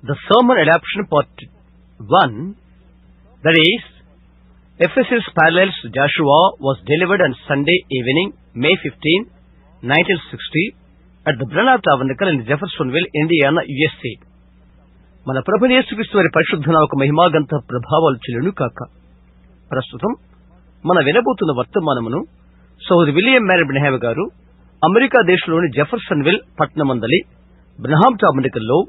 The sermon adaptation part 1, that is, Ephesus Parallels to Joshua, was delivered on Sunday evening, May 15, 1960, at the Branham Tabernacle in Jeffersonville, Indiana, USA. మన ప్రభువైన యేసుక్రీస్తు వారి పరిశుద్ధ నామమునకు మహిమాగంత ప్రభావాలు చెల్లును కాక. ప్రస్తుతం మన వినబోతున్న వర్తమానమును సోదరి విలియం మ్యారీ బ్రహ్యామ్ గారు అమెరికా దేశంలోని జెఫర్సన్విల్ పట్టణమందలి బ్రహ్యామ్ టాబర్నకల్లో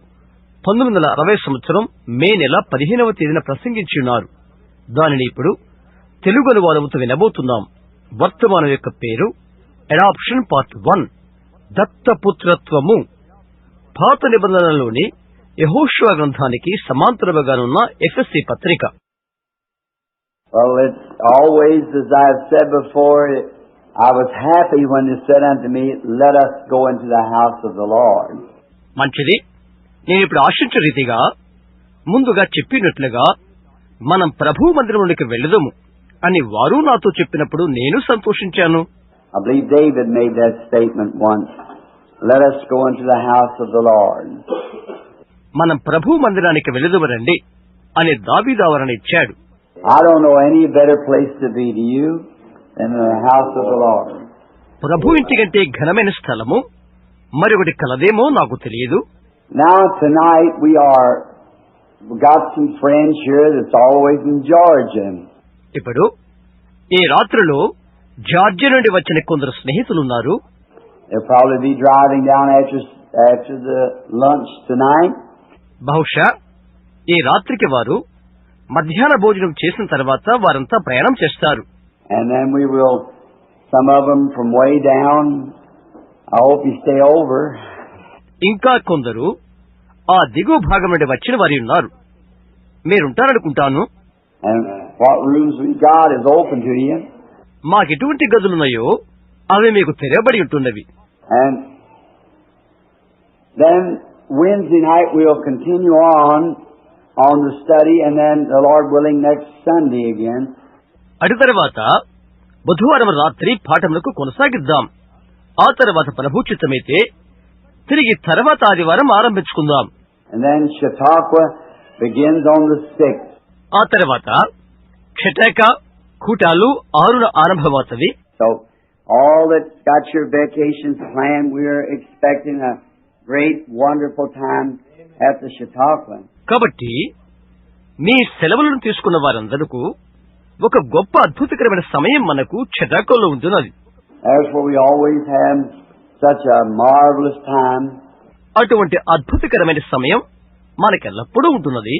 1960 సంవత్సరం మే నెల 15వ తేదీన ప్రసంగించి ఉన్నారు. దానిని ఇప్పుడు తెలుగు అనువాదముతో వినబోతున్నాం. వర్తమానం యొక్క పేరు అడాప్షన్ పార్ట్ 1, దత్తపుత్రత్వము. పాత నిబంధనలోని యెహోషువ గ్రంథానికి సమాంతరముగానున్న ఎఫెసీ పత్రిక. Well, it's always, as I've said before, I was happy when they said unto me, let us go into the house of the Lord. మంచిది. నేను ఇప్పుడు ఆశించే రీతిగా ముందుగా చెప్పినట్లుగా మనం ప్రభు మందిరమునికి వెళ్దాము అని వారు నాతో చెప్పినప్పుడు నేను సంతోషించాను. I believe David made that statement once. Let us go into the house of the Lord. మనం ప్రభు మందిరానికి వెళ్దాము రండి అని దావీదు ఆవరణ ఇచ్చాడు. I don't know any better place to be to you than the house of the Lord. ప్రభు ఇంటి కంటే ఘనమైన స్థలము మరొకటి కలదేమో నాకు తెలియదు. Now tonight we got some friends here that's always in Georgia. ఇప్పుడు ఈ రాత్రిలో జార్జియా నుండి వచ్చిన కొందరు స్నేహితులున్నారు. They'll probably be driving down after the lunch tonight. బహుశా ఈ రాత్రికి వారు మధ్యాహ్న భోజనం చేసిన తర్వాత వారంతా ప్రయాణం చేస్తారు. And then we will, some of them from way down, I hope you stay over. ఇంకా కొందరు ఆ దిగువ భాగం నుండి వచ్చిన వారి ఉన్నారు. మీరుంటారనుకుంటాను. And what rooms we got is open to you. మాకెటువంటి గదులున్నాయో అవి మీకు తెరవబడి ఉంటున్నవి. And then Wednesday night we'll continue on the study, and then the Lord willing next Sunday again. అటు తర్వాత బుధవారం రాత్రి పాఠములకు కొనసాగిద్దాం. ఆ తర్వాత ప్రభు చిత్తమైతే తిరిగి తర్వాత ఆదివారం ఆరంభించుకుందాం. And then Chautauqua begins on the 6th. ఆ తర్వాత క్షటక కూటాలు 6న ఆరంభమవుతవి. So all that got your vacations planned, we're expecting a great wonderful time at the Chautauqua. కాబట్టి మీ సెలవులను తీసుకున్న వారందరకు ఒక గొప్ప అద్భుతకరమైన సమయం మనకు క్షటకలో ఉంటున్నది. That's where we always have such a marvelous time. అటువంటి అద్భుతకరమైన సమయం మనకెల్లప్పుడూ ఉంటున్నది.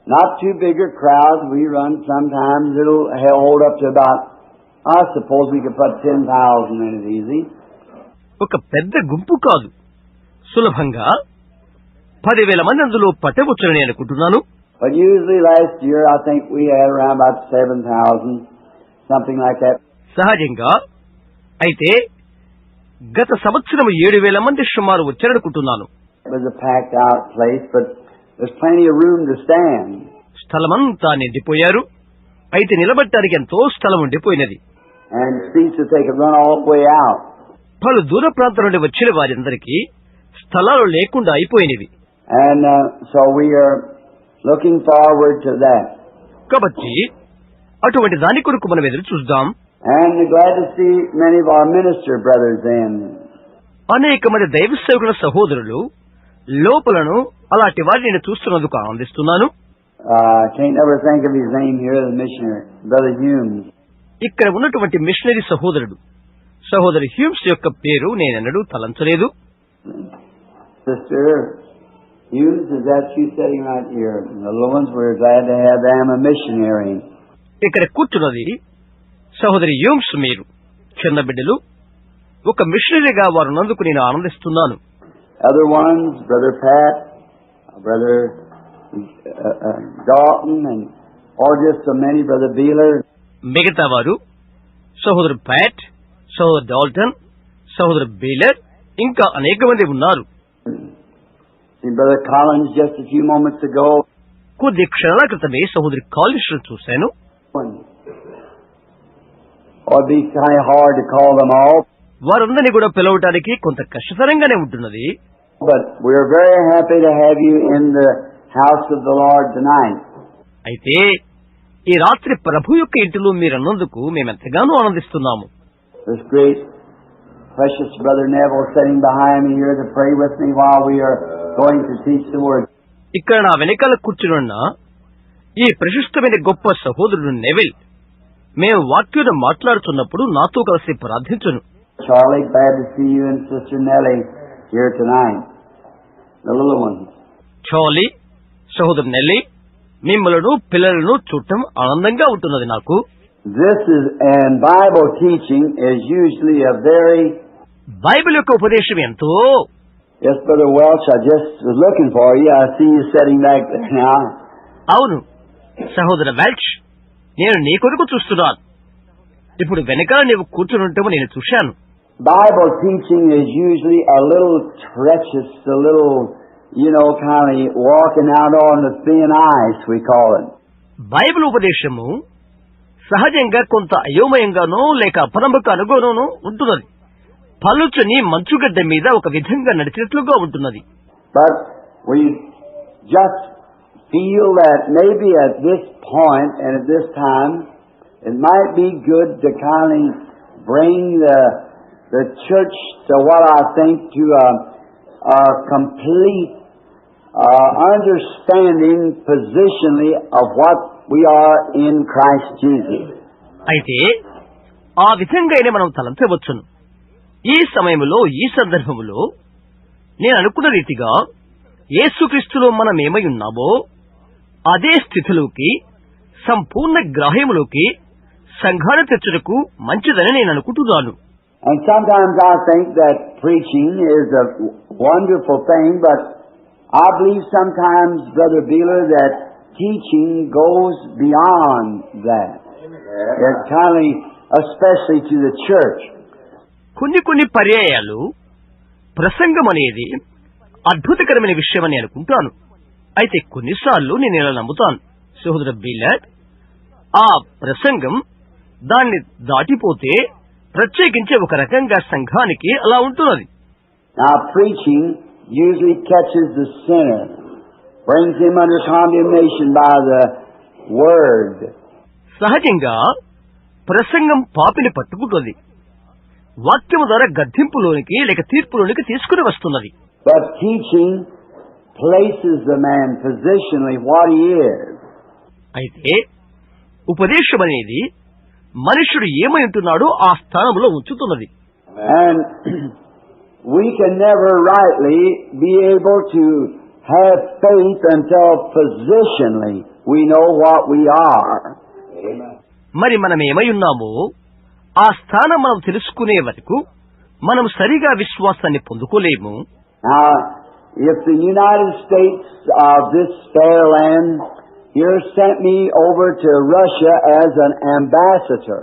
Not too big a crowd. We run sometimes. It'll hold up to about, I suppose we could put 10,000 in it easy. ఒక పెద్ద గుంపు కాదు, సులభంగా 10,000 మంది అందులో పట్టవచ్చునని అనుకుంటున్నాను. But usually last year I think we had around about 7,000, something like that. సహజంగా అయితే గత సంవత్సరం 7,000 మంది సుమారు వచ్చారనుకుంటున్నాను. It was a packed out place, but there's plenty of room to stand. స్థలమంతా నిండిపోయారు. అయితే నిలబడటానికి ఎంతో స్థలం ఉండిపోయినది. And seats that they could run all the way out. పలు దూర ప్రాంతాల నుండి వచ్చిన వారందరికీ స్థలాలు లేకుండా అయిపోయినవి. And so we are looking forward to that. కాబట్టి అటువంటి దాని కొరకు మనం ఎదురు చూద్దాం. And glad to see many of our minister brothers in. అనేక మంది దైవ సేవకుల సహోదరులు లోపలను అలాంటి వారిని నేను చూస్తున్నందుకు ఆనందిస్తున్నాను. Can't never think of his name here, the missionary, Brother Humes. ఇక్కడ ఉన్నటువంటి మిషనరీ సహోదరి హ్యూమ్స్ యొక్క పేరు నేనెన్నడూ తలంచలేదు. Sister Humes, is that you sitting right here? The little ones, we're glad to have them a missionary. ఇక్కడ కూర్చున్నది సహోదరి హ్యూమ్స్. మీరు చిన్న బిడ్డలు ఒక మిషనరీగా వారు నందుకు నేను ఆనందిస్తున్నాను. Other ones, Brother Pat, Brother Dalton, and just so many, Brother Beeler. మిగతా వారు సహోదరు ప్యాట్, సహోదరు డాల్టన్, సహోదరు బీలర్, ఇంకా అనేక మంది ఉన్నారు. Brother Collins just a few moments ago. కొద్ది క్షణాల క్రితమే సహోదరి కాలిన్స్ చూశాను. It'd be kind of hard to call them all. వారందరినీ కూడా పిలవటానికి కొంత కష్టతరంగానే ఉంటున్నది. But we're very happy to have you in the house of the Lord tonight. అయితే ఈ రాత్రి ప్రభు యొక్క ఇంటిలో మీరన్నందుకు మేమెంతగానో ఆనందిస్తున్నాము. This great precious brother Neville sitting behind me here to pray with me while we are going to teach the word. ఇక్కడ నా వెనకాల కూర్చునున్న ఈ ప్రశస్తమైన గొప్ప సహోదరుడు నెవిల్ మేము వాక్యును మాట్లాడుతున్నప్పుడు నాతో కలిసి ప్రార్థించును. Charlie, glad to see you and Sister Nellie here tonight, the little ones. Charlie, సహోదరు నెల్లి, మిమ్మలను పిల్లలను చూడటం ఆనందంగా ఉంటున్నది నాకు. This is, and Bible teaching is usually a very... Bible యొక్క ఉపదేశం ఎంతో... Yes, Brother Welch, I just was looking for you. I see you sitting back there now. అవును సహోదర వెల్చ్, నేను నీ కొరకు చూస్తున్నాను. ఇప్పుడు వెనకాల నీవు కూర్చునుంటామో నేను చూశాను. Bible teaching is usually a little treacherous, a little, kind of walking out on the thin ice, we call it. Bible ఉపదేశము సహజంగా కొంత అయోమయంగానో లేక అపనమ్మకానుగానో ఉంటున్నది. పలుచని మంచుగడ్డ మీద ఒక విధంగా నడిచినట్లుగా ఉంటున్నది. But we just feel that maybe at this point and at this time it might be good to kind of bring the church to what I think to a complete understanding positionally of what we are in Christ Jesus. అయితే ఆ విధంగానే మనం తలంచవచ్చును. ఈ సమయంలో ఈ సందర్భంలో నేను అనుకున్న రీతిగా యేసుక్రీస్తులో మనం ఏమై ఉన్నామో అదే స్థితిలోకి, సంపూర్ణ గ్రాహ్యములోకి సంఘాన్ని తెచ్చుటకు మంచిదని నేను అనుకుంటున్నాను. And sometimes I think that preaching is a wonderful thing, but I believe sometimes, Brother Beeler, that teaching goes beyond that. It kind of, especially to the church. కొన్ని పర్యాయాలు ప్రసంగం అనేది అద్భుతకరమైన విషయమని అనుకుంటాను. అయితే కొన్నిసార్లు నేను ఇలా నమ్ముతాను సహోదర బీలర్, ఆ ప్రసంగం దాన్ని దాటిపోతే ప్రత్యేకించి ఒక రకంగా సంఘానికి అలా ఉంటున్నది. Now preaching usually catches the sinner, brings him under condemnation by the word. సహజంగా ప్రసంగం పాపిని పట్టుకుంటుంది, వాక్యము ద్వారా గద్దింపులోనికి లేక తీర్పులోనికి తీసుకుని వస్తున్నది. But teaching places the man positionally what he is. అయితే ఉపదేశం అనేది మనుషుడు ఏమై ఉంటున్నాడో ఆ స్థానంలో ఉంచుతున్నది. And we can never rightly be able to have faith until positionally we know what we are. మరి మనం ఏమై ఉన్నామో ఆ స్థానం మనం తెలుసుకునే వరకు మనం సరిగా విశ్వాసాన్ని పొందుకోలేము. Now, if the United States of this fair land here sent me over to Russia as an ambassador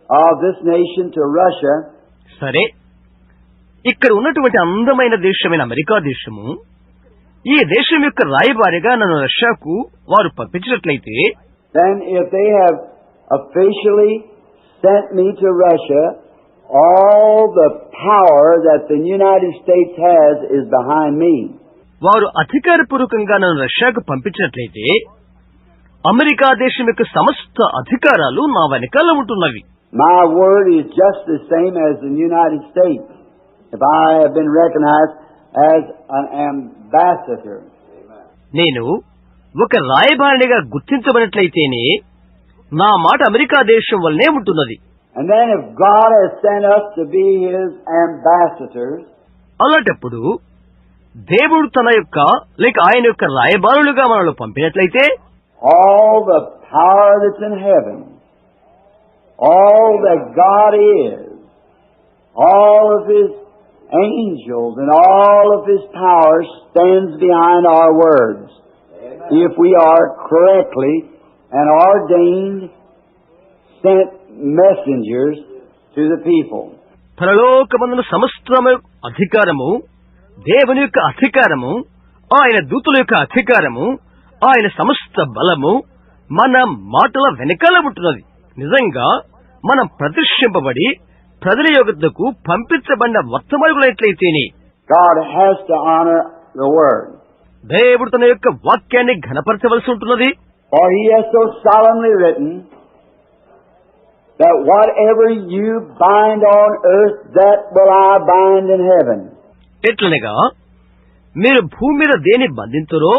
of this nation to Russia, సరే, ఇక్కడ ఉన్నటువంటి అందమైన దేశమైన అమెరికా దేశము ఈ దేశం యొక్క రాయబారిగా నన్ను రష్యాకు వారు పంపించినట్లయితే, then if they have officially sent me to Russia, all the power that the United States has is behind me. వారు అధికారపూర్వకంగా నన్ను రష్యాకు పంపించినట్లయితే అమెరికా దేశం యొక్క సమస్త అధికారాలు నా వెనకాల ఉంటున్నవి. My word is just the same as the United States. If I have been recognized as an ambassador. నేను ఒక రాయబారినిగా గుర్తించబడినట్లయితేనే నా మాట అమెరికా దేశం వల్లనే ఉంటున్నది. And then if God has sent us to be His ambassadors, అలాంటప్పుడు దేవుడు తన యొక్క లేక ఆయన యొక్క రాయబారులుగా మనల్ని పంపినట్లయితే all the power that's in heaven, all that God is, all of His angels and all of His power stands behind our words. If we are correctly and ordained, sent messengers to the people. పరలోకమందున సమస్తము అధికారము, దేవుని యొక్క అధికారము, ఆయన దూతల యొక్క అధికారము, ఆయన సమస్త బలము మన మాటల వెనకాల ఉంటున్నది. నిజంగా మనం ప్రతిష్ఠింపబడి ప్రజల యొద్దకు పంపించబడిన వర్తమానులైనట్లయితేనే. God has to honor the word. దేవుడు తన యొక్క వాక్యాన్ని ఘనపరచవలసి ఉంటున్నది. For he has so solemnly written that whatever you bind on earth, that will I bind in heaven. ఎట్లనగా మీరు భూమి మీద దేని బంధింతురో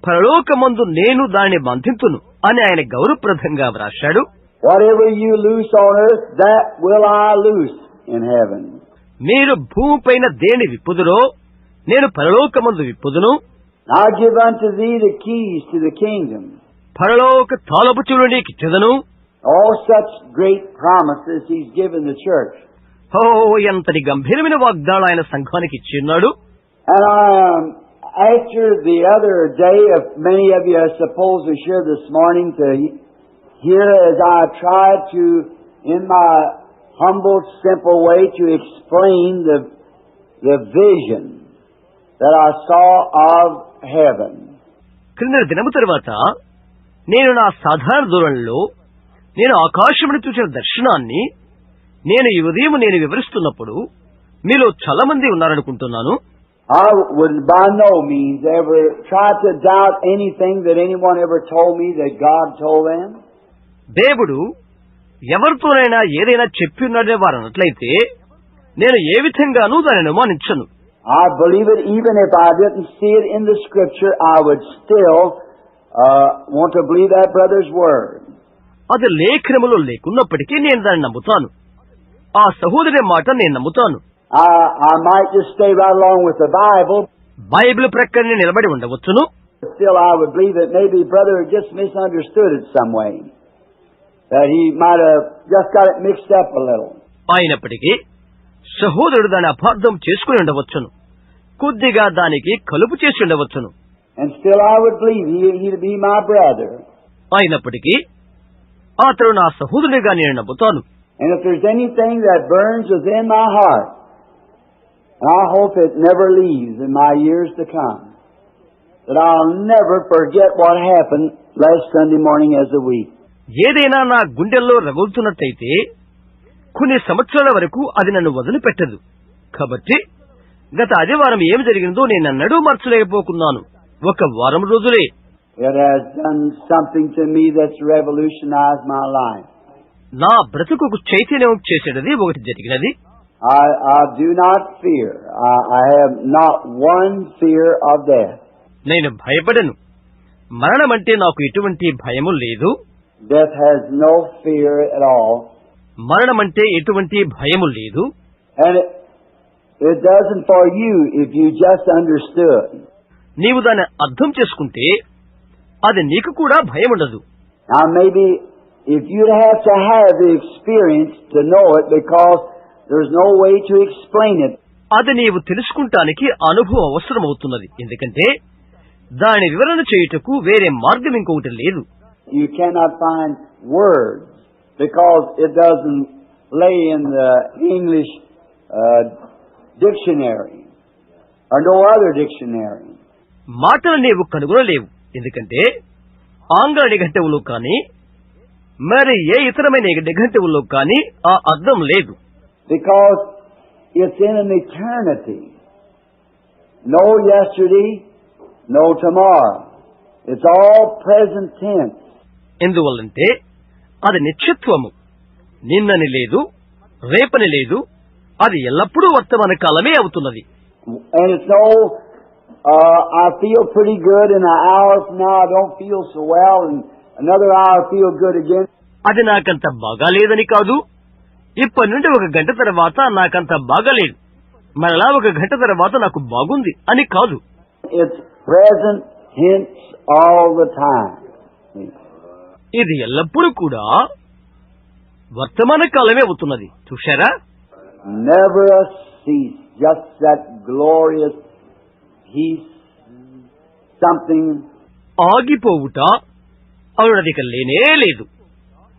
పరలోకమందు నేను దాన్ని బంధింతును అని ఆయన గౌరవప్రదంగా వ్రాశాడు. Whatever you loose on earth, that will I loose in heaven. మీరు భూమిపైన దేని విప్పుదురో నేను పరలోకమందు విప్పుదును. I give unto thee the keys to the kingdom. పరలోక తాళపుచులు నీకిచ్చెదను. All such great promises he's given the church. ఓ ఎంతటి గంభీరమైన వాగ్దానాలు ఆయన సంఘానికి ఇచ్చి ఉన్నాడు. And after the other day, if many of you are supposed to share this morning to hear as I tried to, in my humble, simple way, to explain the vision that I saw of heaven. క్రింద దినము తరువాత నేను నా సాధారణ ధోరణిలో నేను ఆకాశమును చూసిన దర్శనాన్ని నేను ఈ ఉదయం నేను వివరిస్తున్నప్పుడు మీలో చాలా మంది ఉన్నారనుకుంటున్నాను. I would by no means ever try to doubt anything that anyone ever told me that God told them. దేవుడు ఎవరితోనైనా ఏదైనా చెప్పి ఉన్నాడని వారు అన్నట్లయితే నేను ఏ విధంగానూ దానిని అనుమానించను. I believe it even if I didn't see it in the Scripture, I would still want to believe that brother's word. అది లేఖనములో లేకున్నప్పటికీ నేను దాన్ని నమ్ముతాను. ఆ సహోదరి మాట నేను నమ్ముతాను. I might just stay right along with the Bible. Bible ప్రక్కనే నిలబడి ఉండవచ్చును. Still, I would believe that maybe brother just misunderstood it some way. That he might have just got it mixed up a little. అయినప్పటికీ సహోదరుడు దాన్ని అపార్థం చేసుకుని ఉండవచ్చును. కొద్దిగా దానికి కలుపు చేసి ఉండవచ్చును. And still, I would believe he'd be my brother. అయినప్పటికీ అతడు నా సహోదరుడిగా నేను నమ్ముతాను. And if there's anything that burns within my heart, and I hope it never leaves in my years to come, that I'll never forget what happened last Sunday morning as a week. ఏదైనా నా గుండెల్లో రగులుతున్నట్టయితే కొన్ని సంవత్సరాల వరకు అది నన్ను వదిలిపెట్టదు. కాబట్టి గత ఆదివారం ఏమి జరిగిందో నేను అన్నడూ మర్చలేకపోతున్నాను. ఒక వారం రోజులే. It has done something to me that's revolutionized my life. నా బ్రతుకుకు చైతన్యం చేసేది ఒకటి జరిగినది. I do not fear. I have not one fear of death. నేను భయపడను. మరణం అంటే నాకు ఎటువంటి భయము లేదు. Death has no fear at all. మరణం అంటే ఎటువంటి భయము లేదు. And it doesn't for you if you just understood. నీవు దాన్ని అర్థం చేసుకుంటే అది నీకు కూడా భయం ఉండదు. Now maybe if you'd have to have the experience to know it because there's no way to explain it. అది నీవు తెలుసుకుంటానికి అనుభవం అవసరమవుతున్నది. ఎందుకంటే దాని వివరణ చేయుటకు వేరే మార్గం ఇంకొకటి లేదు. You cannot find words because it doesn't lay in the English dictionary or no other dictionary. మాటలు నీవు కనుగొనలేవు. ఎందుకంటే ఆంగ్ల నిఘంటువులో కానీ మరి ఏ ఇతరమైన నిఘంటువులో కానీ ఆ అర్థం లేదు. Because it's in an eternity. No yesterday, no tomorrow. It's all present tense. ఎందువల్లంటే అది నిత్యత్వము. నిన్నని లేదు, రేపని లేదు, అది ఎల్లప్పుడూ వర్తమాన కాలమే అవుతున్నది. And it's no, I feel pretty good in an hour from now I don't feel so well and another hour I feel good again. అది నాకంత బాగాలేదని కాదు. ఇప్పటి నుండి ఒక గంట తర్వాత నాకంత బాగాలేదు, మరలా ఒక గంట తర్వాత నాకు బాగుంది అని కాదు. It's present tense all the time. ఇది ఎల్లప్పుడూ కూడా వర్తమాన కాలమే అవుతున్నది. చూశారా? Never a cease. Just that glorious peace. Something. ఆగిపోవుట అవునదిక లేనే లేదు.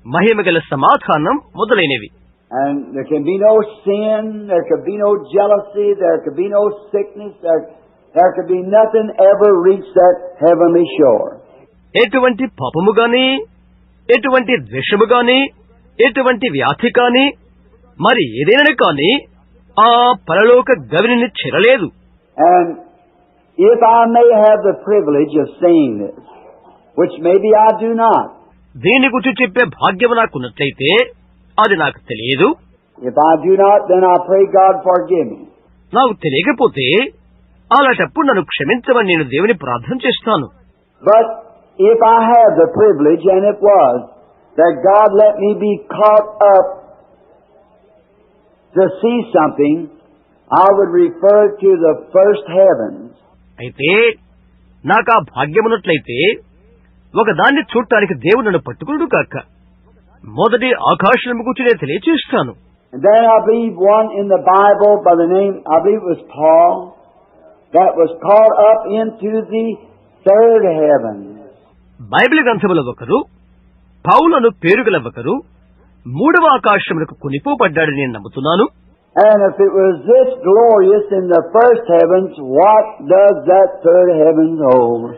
మహిమగల సమాధానం మొదలైనవి. And there can be no sin, there could be no jealousy, there could be no sickness, there could be nothing ever reach that heavenly shore. ఎటువంటి పాపము గాని, ఎటువంటి ద్వేషము గాని, ఎటువంటి వ్యాధి కాని, మరి ఏదైనా కానీ ఆ పరలోక గవిని చేరలేదు. And if I may have the privilege of saying this, which maybe I do not. దీని గురించి చెప్పే భాగ్యం నాకున్నట్లయితే అది నాకు తెలియదు. If I do not, then I pray God forgive me. నాకు తెలియకపోతే అలాంటప్పుడు నన్ను క్షమించమని నేను దేవుని ప్రార్థన చేస్తాను. But if I have the privilege, and it was, that God let me be caught up to see something, I would refer to the first heavens. అయితే నాకు ఆ భాగ్యమున్నట్లయితే ఒకదాన్ని చూడటానికి దేవుడు నన్ను పట్టుకునుడు కాక మొదటి ఆకాశం గురించి నేను తెలియచేస్తాను. And then I believe one in the Bible by the name, I believe it was Paul, that was caught up into the third heaven. Bible గ్రంథములో ఒకరు పౌలును పేరుగల ఒకరు మూడవ ఆకాశములకు కొనిపోబడ్డాడని నేను నమ్ముతున్నాను. And if it was this glorious in the first heavens, what does that third heaven hold?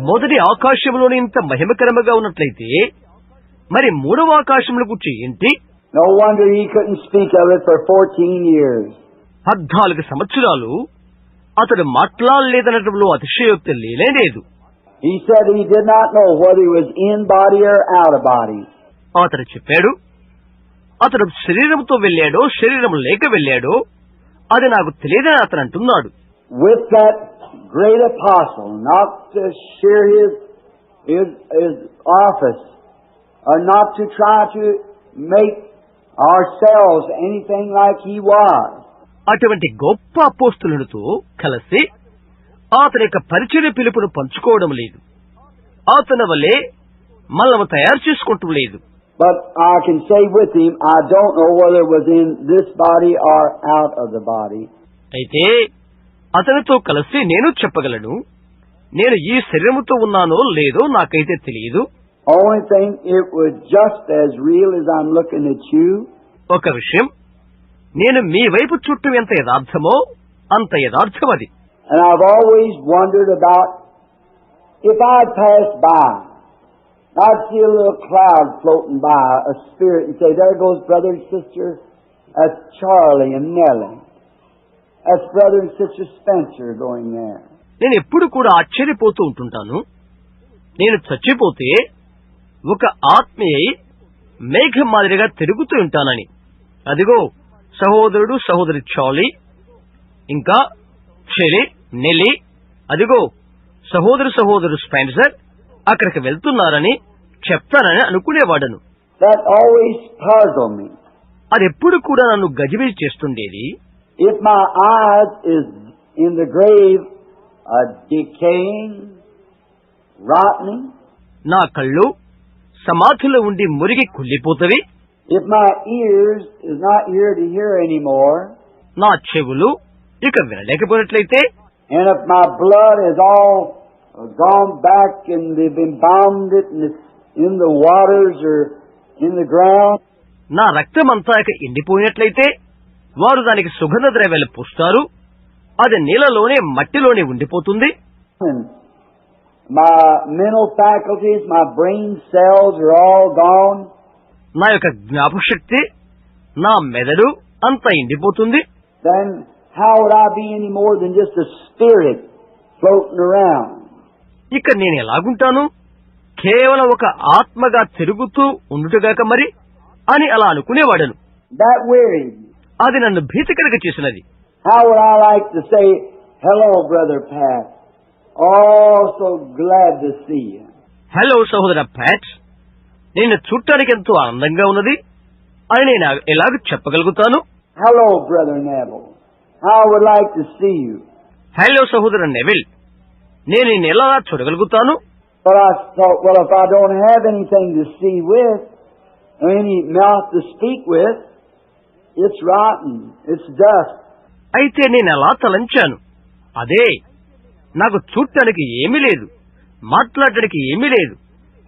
మొదటి ఆకాశంలోని ఇంత మహిమకరముగా ఉన్నట్లయితే మరి మూడవ ఆకాశముల గురించి ఏంటి? No wonder he couldn't speak of it for 14 years. 14 సంవత్సరాలు అతడు మాట్లాడలేదనటంలో అతిశయోక్తి లేనేలేదు. He said he did not know whether he was in body or out of body. అతడు చెప్పాడు అతడు శరీరంతో వెళ్ళాడో శరీరం లేక వెళ్ళాడో అది నాకు తెలియదని అతను అంటున్నాడు. With that great apostle, not to share his office, or not to try to make ourselves anything like he was. అటువంటి గొప్ప అపోస్తలులతో కలిసి అతని యొక్క పరిచయ పిలుపును పంచుకోవడం లేదు. అతని వల్లే మనము తయారు చేసుకుంటూ లేదు. But I can say with him, I don't know whether it was in this body or out of the body. అయితే అతనితో కలిసి నేను చెప్పగలను నేను ఈ శరీరముతో ఉన్నానో లేదో నాకైతే తెలియదు. Only thing, it was just as real as I'm looking at you. ఒక విషయం, నేను మీ వైపు చుట్టూ ఎంత యథార్థమో అంత యథార్థం అది. And I've always wondered about if I'd pass by, I'd see a little cloud floating by, a spirit, and say, there goes brother and sister, that's Charlie and Nellie. That's brother and sister Spencer going there. నేను ఎప్పుడు కూడా ఆశ్చర్యపోతూ ఉంటుంటాను. నేను చచ్చిపోతే ఒక ఆత్మీయ మేఘం మాదిరిగా తిరుగుతూ ఉంటానని. అదిగో సహోదరుడు సహోదరి చార్లీ ఇంకా చెలి నెల్లి, అదిగో సహోదరుడు స్పెన్సర్ అక్కడికి వెళ్తున్నారని చెప్తానని అనుకునేవాడను. That always puzzled me. అది ఎప్పుడు కూడా నన్ను గజిబిజి చేస్తుండేది. If my eyes is in the grave decaying, rotting, నా కళ్ళు సమాధిలో ఉండి మురిగి కుళ్ళిపోతవి. if my ears is not here to hear anymore, నా చెవులు ఇక వినలేకపోయినట్లయితే, and if my blood is all gone back and they've embalmed it and it's in the waters or in the ground, నా రక్తమంతా ఇక ఎండిపోయినట్లయితే వారు దానికి సుగంధ ద్రవ్యాలు పూస్తారు, అది నీళ్ళలోనే మట్టిలోనే ఉండిపోతుంది. and my mental faculties, my brain cells are all gone, నా యొక్క జ్ఞాపకశక్తి నా మెదడు అంతా ఎండిపోతుంది. then how would I be any more than just a spirit floating around? ఇక నేను ఎలాగుంటాను? కేవలం ఒక ఆత్మగా తిరుగుతూ ఉండుటగాక మరి అని అలా అనుకునేవాడను. That wearied me. అది నన్ను భీతికరంగా చేసినది. How would I like to say, hello, Brother Pat. Oh, so glad to see you. Hello సహోదర ప్యాట్, నేను చూడటానికి ఎంతో ఆనందంగా ఉన్నది అని నేను ఎలాగ చెప్పగలుగుతాను? Hello, Brother Neville. I would like to see you. Hello సహోదర నెవిల్, నేను నిన్ను ఎలా చూడగలుగుతాను? But I thought, well, if I don't have anything to see with, or any mouth to speak with, it's rotten. It's dust. అయితే నేను అలా తలంచాను. అదే, నాకు చూడటానికి ఏమీ లేదు, మాట్లాడటానికి ఏమీ లేదు,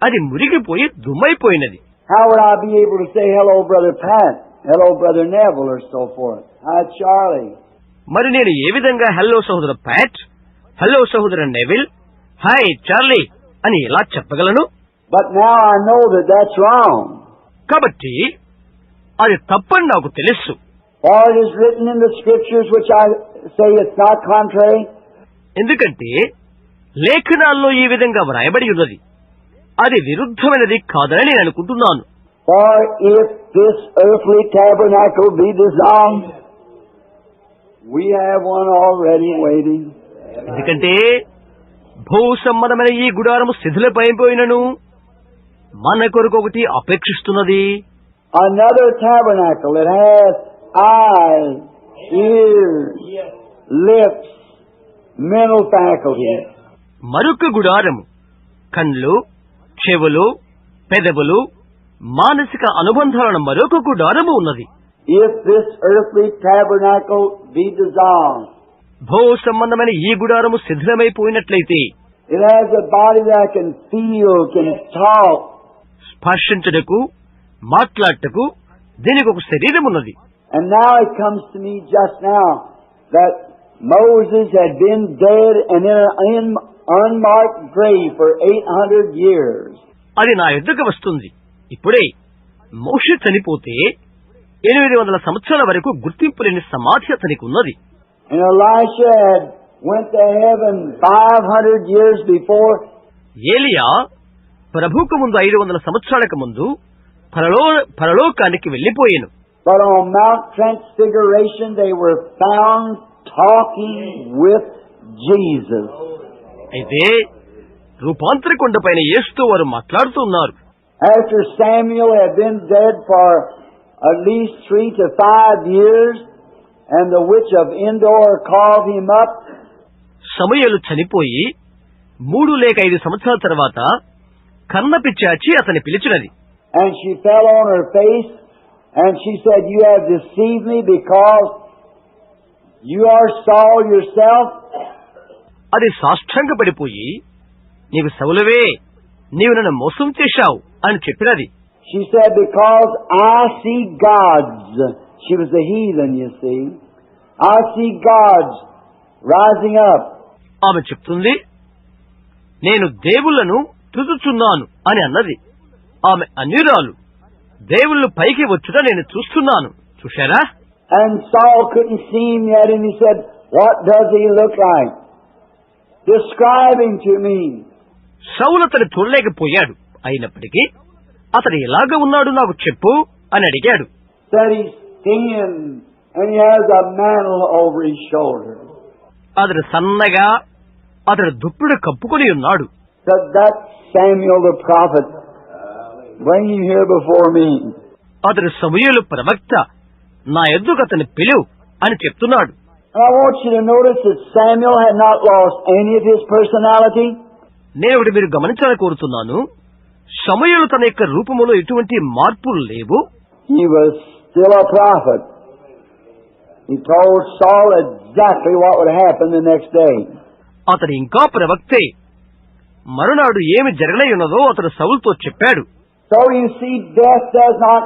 అది మురిగిపోయి దుమ్మైపోయినది. How would I be able to say, hello, Brother Pat, hello, Brother Neville, or so forth? Hi, Charlie. మరి నేను ఏ విధంగా హలో సహోదర ప్యాట్, హలో సహోదర నెవిల్, హాయ్ చార్లీ అని ఎలా చెప్పగలను? But now I know that that's wrong. కాబట్టి అది తప్పని నాకు తెలుసు. For it is written in the Scriptures, which I say it's not contrary. ఎందుకంటే లేఖనాల్లో ఈ విధంగా వ్రాయబడి ఉన్నది. అది విరుద్ధమైనది కాదని నేను అనుకుంటున్నాను. For if this earthly tabernacle be dissolved, we have one already waiting. ఎందుకంటే భూ సంబంధమైన ఈ గుడారము శిథిలమైపోయినను మన కొరకు ఒకటి అపేక్షిస్తున్నది. Another tabernacle that has eyes, ears, lips, mental faculties. మరొక గుడారము కళ్ళు, చెవులు, పెదవులు, మానసిక అనుబంధాలను మరొక గుడారము ఉన్నది. If this earthly tabernacle be dissolved, భూ సంబంధమైన ఈ గుడారము శిథిలమైపోయినట్లయితే it has a body that can feel, can talk. స్పర్శించుటకు, మాట్లాడటకు దీనికి ఒక శరీరం ఉన్నది. And now it comes to me just now that Moses had been dead and in an unmarked grave for 800 years. అది నా ఎదురుకు వస్తుంది. ఇప్పుడే మోషే చనిపోతే 800 సంవత్సరాల వరకు గుర్తింపు లేని సమాధి అతనికి ఉన్నది. And Elisha had went to heaven 500 years before. ఏలియా ప్రభువుకు ముందు 500 సంవత్సరాలకు ముందు పరలోకానికి వెళ్లిపోయాను. But on Mount Transfiguration they were found talking with Jesus. అయితే రూపాంతర కొండపైన యేసుతో వారు మాట్లాడుతూ ఉన్నారు. After Samuel had been dead for at least 3 to 5 years, and the witch of Endor called him up. సమూయేలు చనిపోయి 3 లేక 5 సంవత్సరాల తర్వాత కన్నపిచ్చాచి అతని పిలిచినది. And she fell on her face, and she said, "You have deceived me because you are Saul yourself." అది సాష్టాంగపడిపోయి, నీవు సౌలువే, నీవు నన్ను మోసం చేశావు అని చెప్పినది. She said, "Because I see gods." She was a heathen, you see. "I see gods rising up." ఆమె చెప్తుంది, నేను దేవుళ్లను చూచుచున్నాను అని అన్నది. ఆమె అన్యురాలు. దేవుళ్ళు పైకి వచ్చుట నేను చూస్తున్నాను. చూశారా? And Saul couldn't see him yet, and he said, "What does he look like? Describe him to me." సౌలు అతను చూడలేకపోయాడు. అయినప్పటికీ అతడు ఎలాగ ఉన్నాడు నాకు చెప్పు అని అడిగాడు. Said he's thin, and he has a mantle over his shoulder. అతడు సన్నగా, అతడు దుప్పుడు కప్పుకొని ఉన్నాడు. Said, "That's Samuel the prophet. Bring him here before me." అతడు సమూయేలు ప్రవక్త, నా ఎద్దుకు అతని పిలువు అని చెప్తున్నాడు. And I want you to notice that Samuel had not lost any of his personality. నేను ఒకటి మీరు గమనించాలని కోరుతున్నాను. సమూయేలు తన యొక్క రూపములో ఎటువంటి మార్పులు లేవు. He was still a prophet. He told Saul exactly what would happen the next day. అతడు ఇంకా ప్రవక్తే. మరునాడు ఏమి జరగనై ఉన్నదో అతడు సౌలుతో చెప్పాడు. So you see, death does not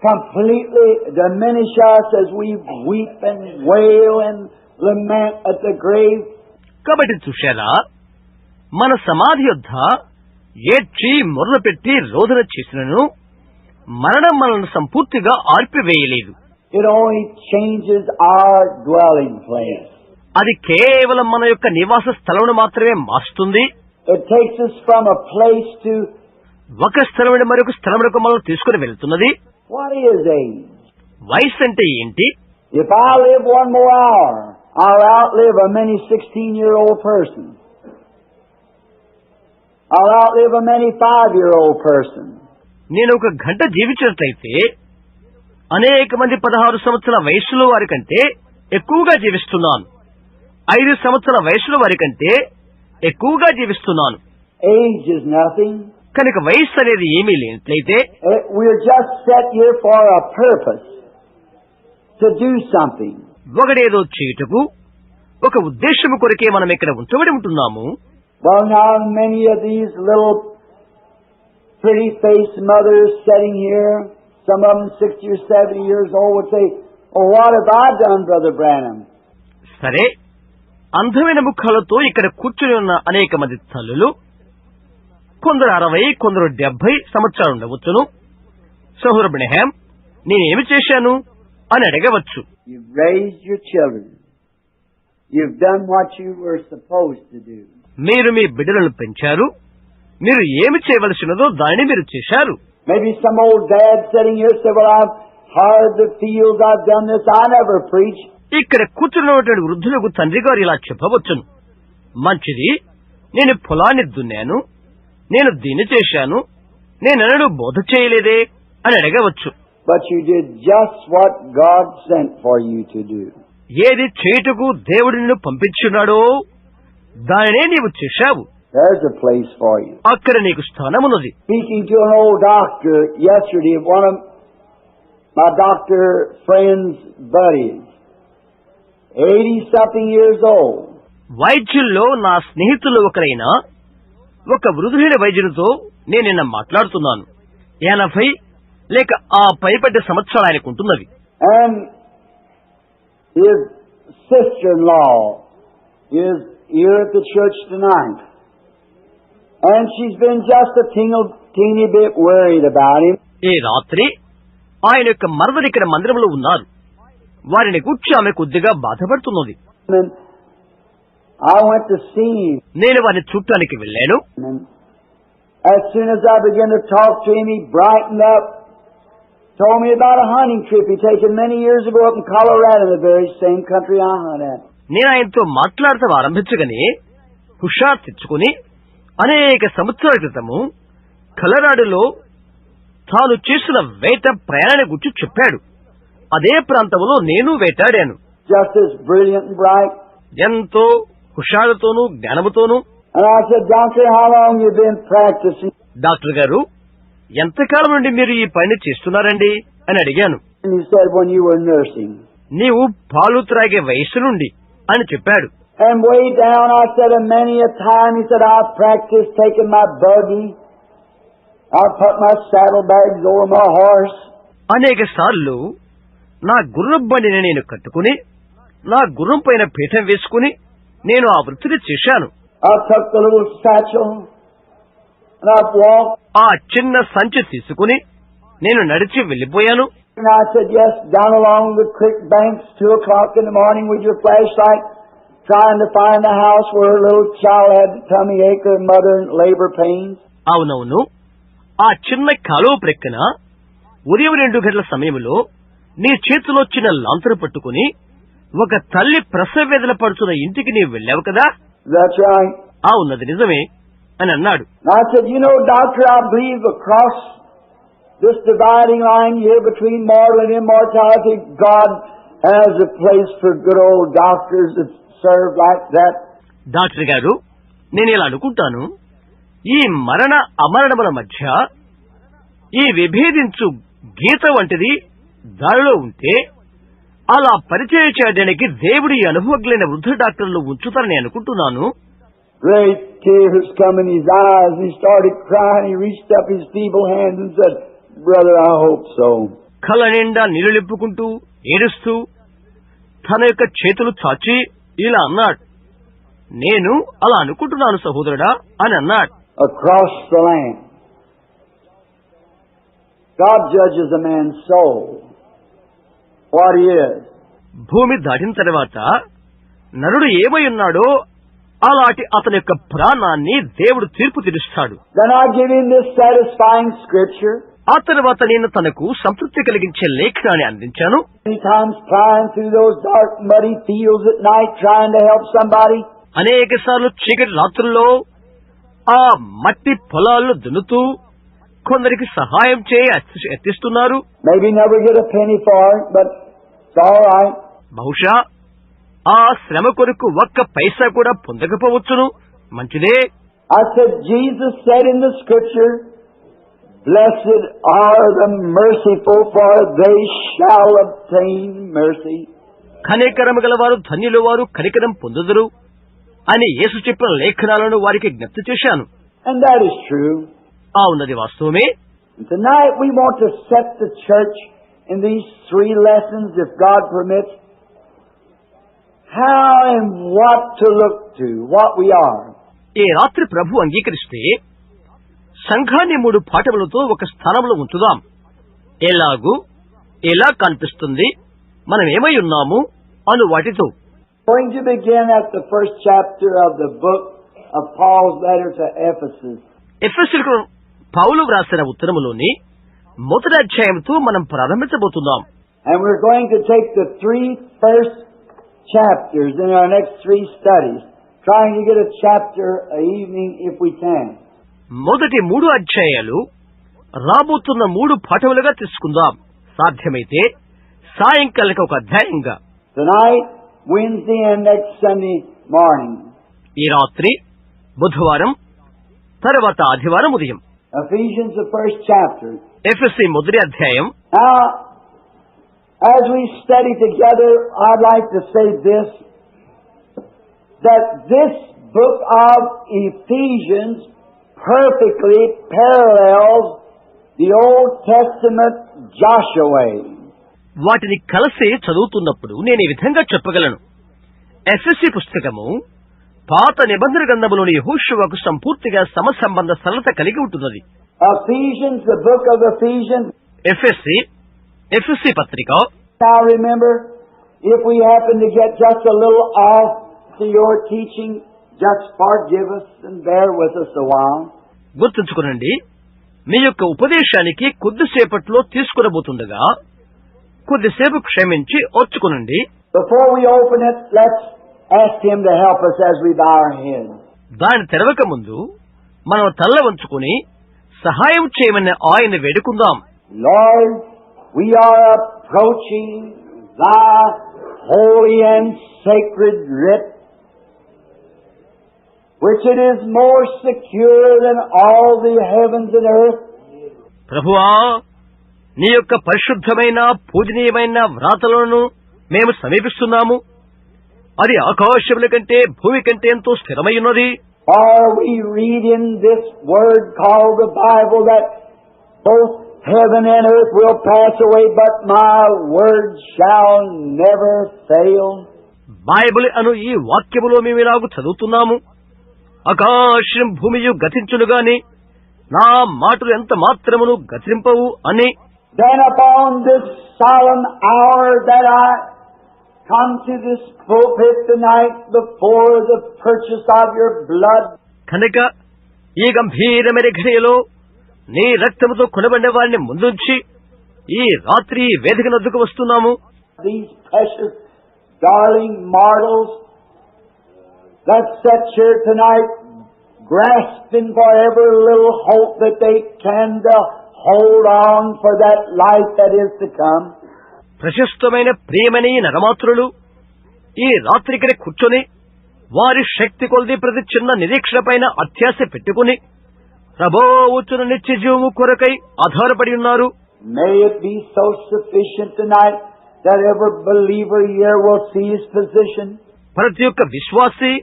completely diminish us as we weep and wail and lament at the grave. కాబట్టి చూశారా, మన సమాధి యొద్ద ఏడ్చి మొర్ర పెట్టి రోదన చేసినను మరణం మనల్ని సంపూర్తిగా ఆర్పివేయలేదు. It only changes our dwelling place. అది కేవలం మన యొక్క నివాస స్థలమును మాత్రమే మారుస్తుంది. It takes us from a place to. ఒక స్థలం నుండి మరొక స్థలమునకు మనల్ని తీసుకుని వెళ్తున్నది. What is age? వయసు అంటే ఏంటి? If I live one more hour, I'll outlive a many 16-year-old person. I'll outlive a many 5-year-old person. నేను ఒక గంట జీవించినట్లయితే అనేక మంది 16 సంవత్సరాల వయసులో వారి కంటే ఎక్కువగా జీవిస్తున్నాను. 5 సంవత్సరాల వయసులో వారి కంటే ఎక్కువగా జీవిస్తున్నాను. Age is nothing. కనుక వయస్సు అనేది ఏమీ లేనట్లయితే We're just set here for a purpose, to do something. ఒకడేదో చేయుటకు ఒక ఉద్దేశము కొరకే మనం ఇక్కడ ఉంచబడి ఉంటున్నాము. Well, now many of these little pretty-faced mothers sitting here, some of them 60 or 70 years old, would say, "Oh, what have I done, Brother Branham?" సరే, అందమైన ముఖాలతో ఇక్కడ కూర్చుని ఉన్న అనేక మంది తల్లులు, కొందరు 60, కొందరు 70 సంవత్సరాలు ఉండవచ్చును. సహోదర బ్రహ్మ్, నేనేమి చేశాను అని అడగవచ్చు. You've raised your children. You've done what you were supposed to do. మీరు మీ బిడ్డలను పెంచారు. మీరు ఏమి చేయవలసినదో దానిని మీరు చేశారు. Maybe some old dad sitting here said, well, I've hired the fields, I've done this, I never preach. ఇక్కడ కూర్చున్నటువంటి వృద్ధులకు తండ్రి గారు ఇలా చెప్పవచ్చును, మంచిది, నేను పొలాన్ని దున్నాను, నేను దీన్ని చేశాను, నేనెన్నడూ బోధ చేయలేదే అని అడగవచ్చు. But you did just what God sent for you to do. ఏది చేయుటకు దేవుడు నిన్ను పంపించున్నాడో దానినే నీవు చేశావు. There's a place for you. అక్కడ నీకు స్థానమున్నది. Speaking to an old doctor yesterday, one of my doctor friends' buddies, 80-something years old. వైద్యుల్లో నా స్నేహితులు ఒకరైన ఒక వృద్ధుడైన వైద్యునితో నేను నిన్న మాట్లాడుతున్నాను. 80 లేక ఆ పైపడ్డ సంవత్సరాలు ఆయనకుంటున్నవి. And his sister-in-law is here at the church tonight. And she's been just a teeny bit worried about him. ఈ రాత్రి ఆయన యొక్క మరదలు ఇక్కడ మందిరంలో ఉన్నారు. వారిని కూర్చి ఆమె కొద్దిగా బాధపడుతున్నది. And I went to see him. నేను వారిని చూడటానికి వెళ్ళాను. And as soon as I began to talk to him, he brightened up. Told me about a hunting trip he'd taken many years ago up in Colorado, in the very same country I hunt at. నేను ఆయనతో మాట్లాడటం ఆరంభించగానే హుషార్ తెచ్చుకుని అనేక సంవత్సరాల క్రితము కలరాడులో తాను చేసిన వేట ప్రయాణాన్ని గురించి చెప్పాడు. అదే ప్రాంతంలో నేను వేటాడాను. Just as brilliant and bright. ఎంతో హుషారుతోనూ జ్ఞానముతోనూ. And I said, Doctor, how long you been practicing? Doctor గారు, ఎంతకాలం నుండి మీరు ఈ పని చేస్తున్నారండి అని అడిగాను. And he said, when you were nursing. నీవు పాలు త్రాగే వయస్సు నుండి అని చెప్పాడు. And way down, I said, and many a time, he said, I've practiced taking my buggy. I've put my saddlebags over my horse. అనేక సార్లు నా గుర్రం బండిని నేను కట్టుకుని నా గుర్రం పైన పీఠం వేసుకుని నేను ఆ వృత్తిని చేశాను. I took the little satchel and I've walked. ఆ చిన్న సంచి తీసుకుని నేను నడిచి వెళ్లిపోయాను. And I said, yes, down along the creek banks, 2 o'clock in the morning with your flashlight, trying to find a house where a little child had the tummy ache or mother in labor pains. అవునవును, ఆ చిన్న కాలువ ప్రక్కన ఉదయం 2 గంటల సమయంలో నీ చేతిలో చిన్న లాంతరు పట్టుకుని ఒక తల్లి ప్రసవ వేదన పడుతున్న ఇంటికి నీవు వెళ్ళావు కదా. That's right. ఉన్నది నిజమే అని అన్నాడు. I said, you know, doctor, I believe across this dividing line here between mortal and immortality, God has a place for good old doctors that serve like that. Doctor గారు, నేను ఇలా అనుకుంటాను, ఈ మరణ అమరణముల మధ్య ఈ విభేదించు గీత వంటిది దారిలో ఉంటే అలా పరిచయం చేయడానికి దేవుడి అనుభవజ్ఞులైన వృద్ధ డాక్టర్లు ఉంచుతారని అనుకుంటున్నాను. Great tears come in his eyes, and he started crying. He reached up his feeble hands and said, brother, I hope so. కళ్ళ నిండా నీళ్లు నింపుకుంటూ ఏడుస్తూ తన యొక్క చేతులు చాచి ఇలా అన్నాడు, నేను అలా అనుకుంటున్నాను సహోదరుడా అని అన్నాడు. Across the land, God judges a man's soul, what he is. భూమి దాటిన తర్వాత నరుడు ఏమై ఉన్నాడో అలాంటి అతని యొక్క ప్రాణాన్ని దేవుడు తీర్పు తీరుస్తాడు. Then I give him this satisfying scripture. ఆ తర్వాత నేను తనకు సంతృప్తి కలిగించే లేఖనాన్ని అందించాను. Many times flying through those dark, muddy fields at night trying to help somebody. అనేక సార్లు చీకటి రాత్రుల్లో ఆ మట్టి పొలాల్లో దున్నుతూ కొందరికి సహాయం ఎత్తిస్తున్నారు. Maybe never get a penny for it, but it's all right. బహుశా ఆ శ్రమ కొరకు ఒక్క పైసా కూడా పొందకపోవచ్చును, మంచిదే. I said, Jesus said in the scripture, blessed are the merciful, for they shall obtain mercy. కనికరము గలవారు ధన్యులు, వారు కనికరం పొందుదురు అని యేసు చెప్పిన లేఖనాలను వారికి జ్ఞప్తి చేశాను. And that is true. ఉన్నది వాస్తవమే. Tonight we want to set the church in these 3 lessons, if God permits, how and what to look to, what we are. ఈ రాత్రి ప్రభు అంగీకరిస్తే సంఘాన్ని 3 పాఠములతో ఒక స్థానంలో ఉంచుదాం. ఎలా కనిపిస్తుంది, మనం ఏమై ఉన్నాము అను వాటితో. Going to begin at the first chapter of the book of Paul's letter to Ephesus. ఎఫెసీయులకు పౌలు వ్రాసిన ఉత్తరములోని మొదటి అధ్యాయంతో మనం ప్రారంభించబోతున్నాం. And we're going to take the 3 first chapters in our next 3 studies, trying to get a chapter a evening if we can. మొదటి 3 అధ్యాయాలు రాబోతున్న 3 పాఠములుగా తీసుకుందాం. సాధ్యమైతే సాయంకాలం ఒక అధ్యాయంగా. Tonight, Wednesday and next Sunday morning. ఈ రాత్రి బుధవారం తర్వాత ఆదివారం ఉదయం. Ephesians the first chapter. ఎఫెసీ మొదటి అధ్యాయం. Now, as we study together, I'd like to say this, that this book of Ephesians perfectly parallels the Old Testament Joshua. వాటిని కలిసి చదువుతున్నప్పుడు నేను ఈ విధంగా చెప్పగలను. ఎఫెసీ పుస్తకము పాత నిబంధన గ్రంథములోని యెహోషువకు సంపూర్తిగా సమసంబంధ సరళత కలిగి ఉంటున్నది. Ephesians, the book of Ephesians. ఎఫెసీ పత్రిక. Now remember, if we happen to get just a little off to your teaching, just forgive us and bear with us a while. గుర్తుంచుకోనండి, మీ యొక్క ఉపదేశానికి కొద్దిసేపట్లో తీసుకురబోతుండగా కొద్దిసేపు క్షమించి ఓర్చుకోనండి. Before we open it, let's ask Him to help us as we bow our heads. దాని తెరవక ముందు మనం తల్ల వంచుకొని సహాయం చేయమని ఆయన వేడుకుందాం. Lord, we are approaching Thy holy and sacred writ, which it is more secure than all the heavens and earth. ప్రభువా, నీ యొక్క పరిశుద్ధమైన పూజనీయమైన వ్రాతలను మేము సమీపిస్తున్నాము. అది ఆకాశముల కంటే భూమి కంటే ఎంతో స్థిరమై ఉన్నది. For we read in this word called the Bible that both heaven and earth will pass away, but my word shall never fail. Bible అను ఈ వాక్యములో మేము ఇలాగ చదువుతున్నాము, ఆకాశం భూమియు గతించును గాని నా మాటలు ఎంత మాత్రమును గతింపవు అని. Then upon this solemn hour that I come to this pulpit tonight before the purchase of your blood, కనుక ఈ గంభీరమైన ఘడియలో నీ రక్తముతో కొనబడిన వారిని ముందుంచి ఈ రాత్రి వేదిక నద్దుకు వస్తున్నాము. these precious darling mortals that sat here tonight grasping for every little hope that they can to hold on for that life that is to come. ప్రశస్తమైన ప్రియమైన ఈ నరమాత్రులు ఈ రాత్రికనే కూర్చొని వారి శక్తి కొలది ప్రతి చిన్న నిరీక్షణ పైన అత్యాశ పెట్టుకుని ప్రభువుచున్న నిత్య జీవము కొరకై ఆధారపడి ఉన్నారు. May it be so sufficient tonight that every believer here will see his position. ప్రతి ఒక్క విశ్వాసి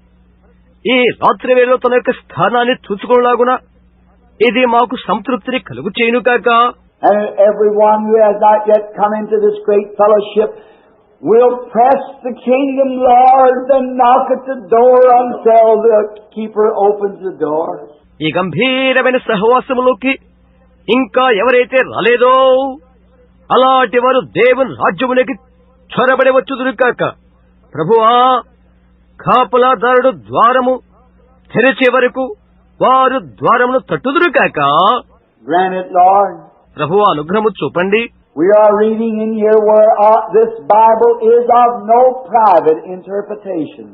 ఈ రాత్రి వేళలో తన యొక్క స్థానాన్ని చూసుకోలాగున ఇది మాకు సంతృప్తిని కలుగు చేయును కాక. And everyone who has not yet come into this great fellowship will press the kingdom, Lord, and knock at the door until the keeper opens the door. ఈ గంభీరమైన సహవాసములోకి ఇంకా ఎవరైతే రాలేదో అలాంటి వారు దేవుని రాజ్యమునికి చొరబడి వచ్చుదురు కాక. ప్రభువా, కాపలాదారుడు ద్వారము తెరిచే వరకు వారు ద్వారమును తట్టుదురు కాక. Grant it, Lord. ప్రభువా, అనుగ్రహము చూపండి. We are reading in here where this Bible is of no private interpretation.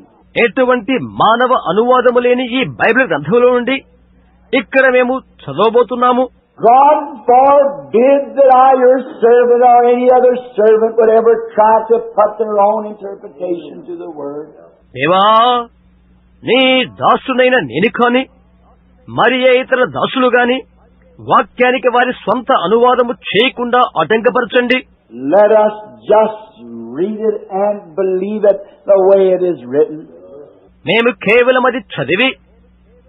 ఎటువంటి మానవ అనువాదము లేని ఈ బైబిల్ గ్రంథములో నుండి ఇక్కడ మేము చదవబోతున్నాము. God forbid that I, your servant, or any other servant would ever try to put their own interpretation to the word. దేవా, నీ దాసునైన నేను కాని మరి ఏ ఇతర దాసులు గాని వాక్యానికి వారి స్వంత అనువాదము చేయకుండా ఆటంకపరచండి. Let us just read it and believe it the way it is written. మేము కేవలం అది చదివి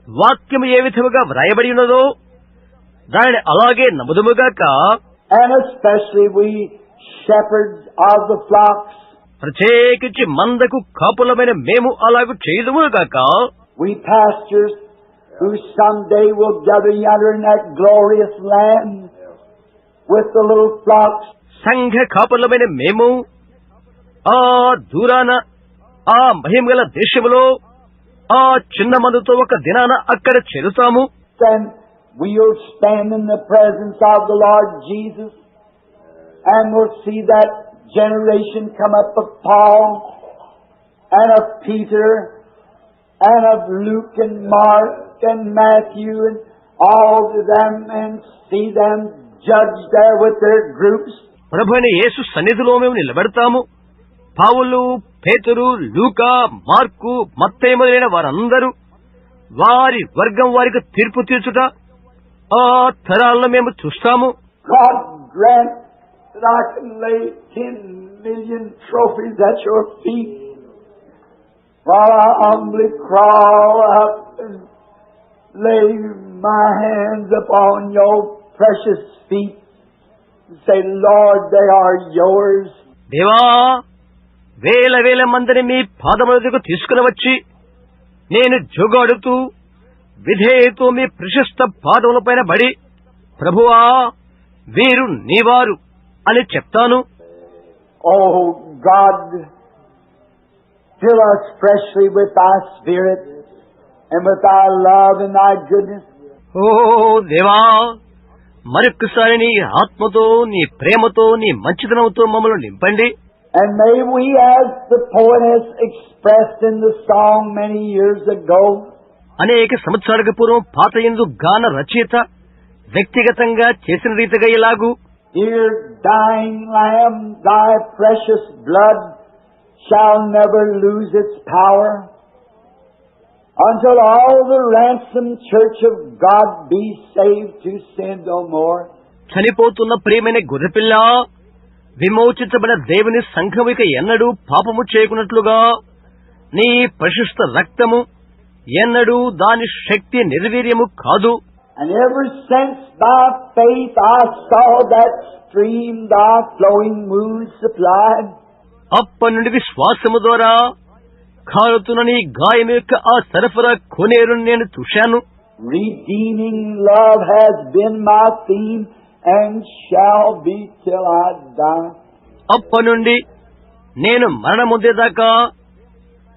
వాక్యము ఏ విధముగా వ్రాయబడి ఉన్నదో దానిని అలాగే నమ్ముదుముగాక. And especially we shepherds of the flocks, ప్రత్యేకించి మందకు కాపులమైన మేము అలాగూ చేయుదుముగాక. we pastors who someday will gather yonder in that glorious land with the little flocks. సంఘ కాపులమైన మేము ఆ దూరాన ఆ మహిమగల దేశములో ఆ చిన్న మందుతో ఒక దినాన అక్కడ చేరుతాము. Then we'll stand in the presence of the Lord Jesus, and we'll see that generation come up of Paul and of Peter and of Luke and Mark and Matthew and all of them, and see them judged there with their groups. ప్రభువైన యేసు సన్నిధిలో మేము నిలబెడతాము. పౌలు, పేతురు, లూకా, mark, మత్తయి మొదలైన వారందరూ వారి వర్గం వారికి తీర్పు తీర్చుట ఆ తరాలను మేము చూస్తాము. God grant that I can lay 10 million trophies at your feet while I humbly crawl up and lay my hands upon your precious feet and say, Lord, they are yours. దేవా, వేల వేల మందిని మీ పాదముల దగ్గర తీసుకుని వచ్చి నేను జోగాడుతూ విధేయతో మీ ప్రశస్త పాదములపైన బడి, ప్రభువా వీరు నీవారు అని చెప్తాను. Oh God, fill us freshly with thy spirit and with thy love and thy goodness. ఓ దేవా, మరొక్కసారి నీ ఆత్మతో, నీ ప్రేమతో, నీ మంచితనంతో మమ్మల్ని నింపండి. And may we, as the poet has expressed in the song many years ago, అనేక సంవత్సరాలకు పూర్వం పాత యందు గాన రచయిత వ్యక్తిగతంగా చేసిన రీతిగా ఇలాగూ, Dear dying Lamb, thy precious blood shall never lose its power until all the ransomed church of God be saved to sin no more. చనిపోతున్న ప్రియమైన గొర్రెపిల్ల, విమోచించబడిన దేవుని సంఘమిక ఎన్నడూ పాపము చేయకున్నట్లుగా నీ ప్రశస్త రక్తము ఎన్నడూ దాని శక్తి నిర్వీర్యము కాదు. And ever since by faith I saw that stream thy flowing wounds supplied, అప్పటి నుండి విశ్వాసము ద్వారా కాలుతున్న నీ గాయం యొక్క ఆ సరఫరా కొనేరును నేను చూశాను. redeeming love has been my theme and shall be till I die. అప్పటి నుండి నేను మరణముందేదాకా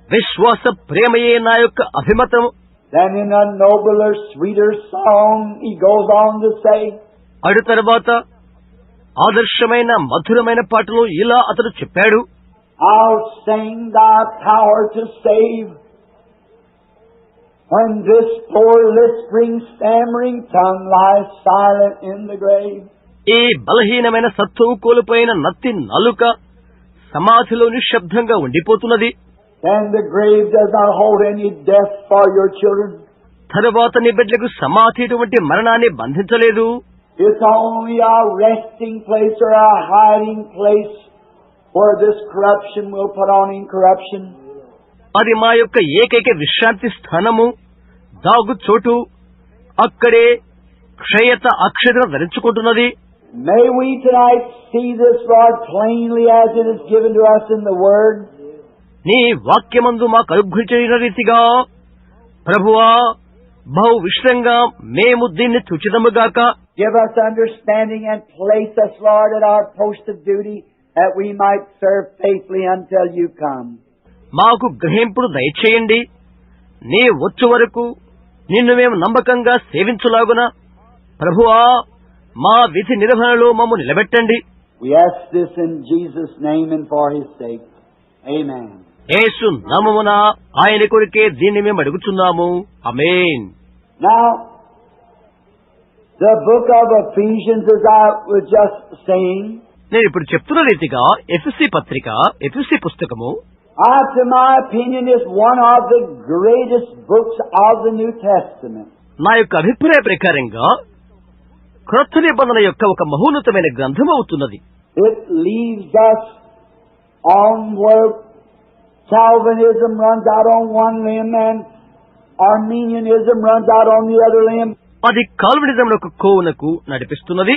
విశ్వాస ప్రేమయే నా యొక్క అభిమతము. Then in a nobler, sweeter song he goes on to say, అడు తర్వాత ఆదర్శమైన మధురమైన పాటలో ఇలా అతడు చెప్పాడు, I'll sing thy power to save when this poor lisping, stammering tongue lies silent in the grave. ఈ బలహీనమైన సత్తువు కోల్పోయిన నత్తి నాలుక సమాధిలో నిశ్శబ్దంగా ఉండిపోతున్నది. Then the grave does not hold any death for your children. తరువాత నీ బిడ్డలకు సమాధి ఇటువంటి మరణాన్ని బంధించలేదు. It's only a resting place or a hiding place where this corruption will put on incorruption. అది మా యొక్క ఏకైక విశ్రాంతి స్థానము, దాగు చోటు. అక్కడే క్షయత అక్షతను ధరించుకుంటున్నది. May we tonight see this, Lord, plainly as it is given to us in the Word. నీ వాక్యమందు మాకు అనుగ్రహించిన రీతిగా ప్రభువా బహు విషయంగా మేము దీన్ని చుచిదముగాక. Give us understanding and place us, Lord, at our post of duty, that we might serve faithfully until you come. మాకు గ్రహింపుడు దయచేయండి. నీ వచ్చు వరకు నిన్ను మేము నమ్మకంగా సేవించులాగున ప్రభువా మా విధి నిర్వహణలో మమ్ము నిలబెట్టండి. We ask this in Jesus' name and for His sake. Amen. యేసు నామమున ఆయన కొరికే దీన్ని మేము అడుగుచున్నాము. ఆమేన్. Now, the book of Ephesians, as I was just saying, నేను ఇప్పుడు చెప్తున్న రీతిగా ఎఫెసీ పత్రిక, ఎఫెసీ పుస్తకము to my opinion, is one of the greatest books of the New Testament. నా యొక్క అభిప్రాయ ప్రకారంగా క్రొత్త నిబంధన యొక్క ఒక మహోన్నతమైన గ్రంథం అవుతున్నది. It leaves us on where Calvinism runs out on one limb and Arminianism runs out on the other limb. అది కాల్వినిజం ఒక కోవునకు నడిపిస్తున్నది,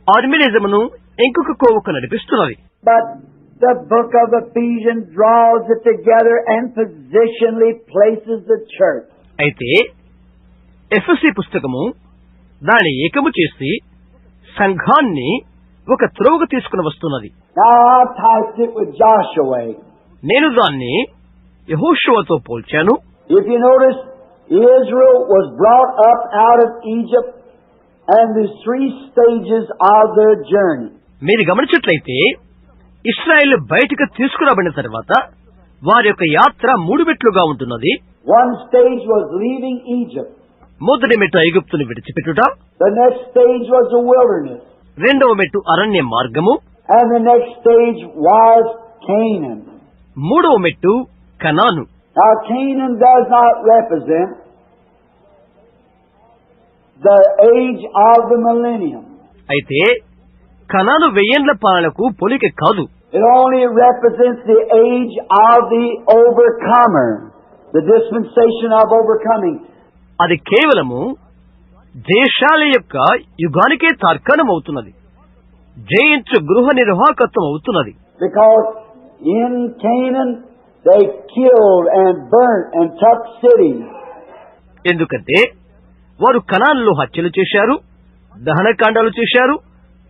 ఆర్మినిజమును ఇంకొక కోవుకు నడిపిస్తున్నది. But the book of Ephesians draws it together and positionally places the church. అయితే ఎఫెసీ పుస్తకము దాన్ని ఏకము చేసి సంఘాన్ని ఒక త్రోవకు తీసుకుని వస్తున్నది. Now I typed it with Joshua. నేను దాన్ని యెహోషువతో పోల్చాను. If you notice, Israel was brought up out of Egypt, and the 3 stages of their journey. మీరు గమనించినట్లయితే ఇశ్రాయేలు బయటకు తీసుకురాబడిన తర్వాత వారి యొక్క యాత్ర 3 మెట్లుగా ఉంటున్నది. One stage was leaving Egypt. మొదటి మెట్టు ఐగుప్తును విడిచిపెట్టుట. The next stage was the wilderness. రెండవ మెట్టు అరణ్య మార్గము. And the next stage was Canaan. మూడవ మెట్టు కనాను. Now Canaan does not represent the age of the millennium. అయితే కనాను 1000 ఏండ్ల పాలనకు పోలిక కాదు. It only represents the age of the overcomer, the dispensation of overcoming. అది కేవలము దేశాల యొక్క యుగానికే తార్కాణం అవుతున్నది, జయించు గృహ నిర్వాహకత్వం అవుతున్నది. Because in Canaan they killed and burnt and took cities. ఎందుకంటే వారు కనానులో హత్యలు చేశారు, దహనకాండాలు చేశారు,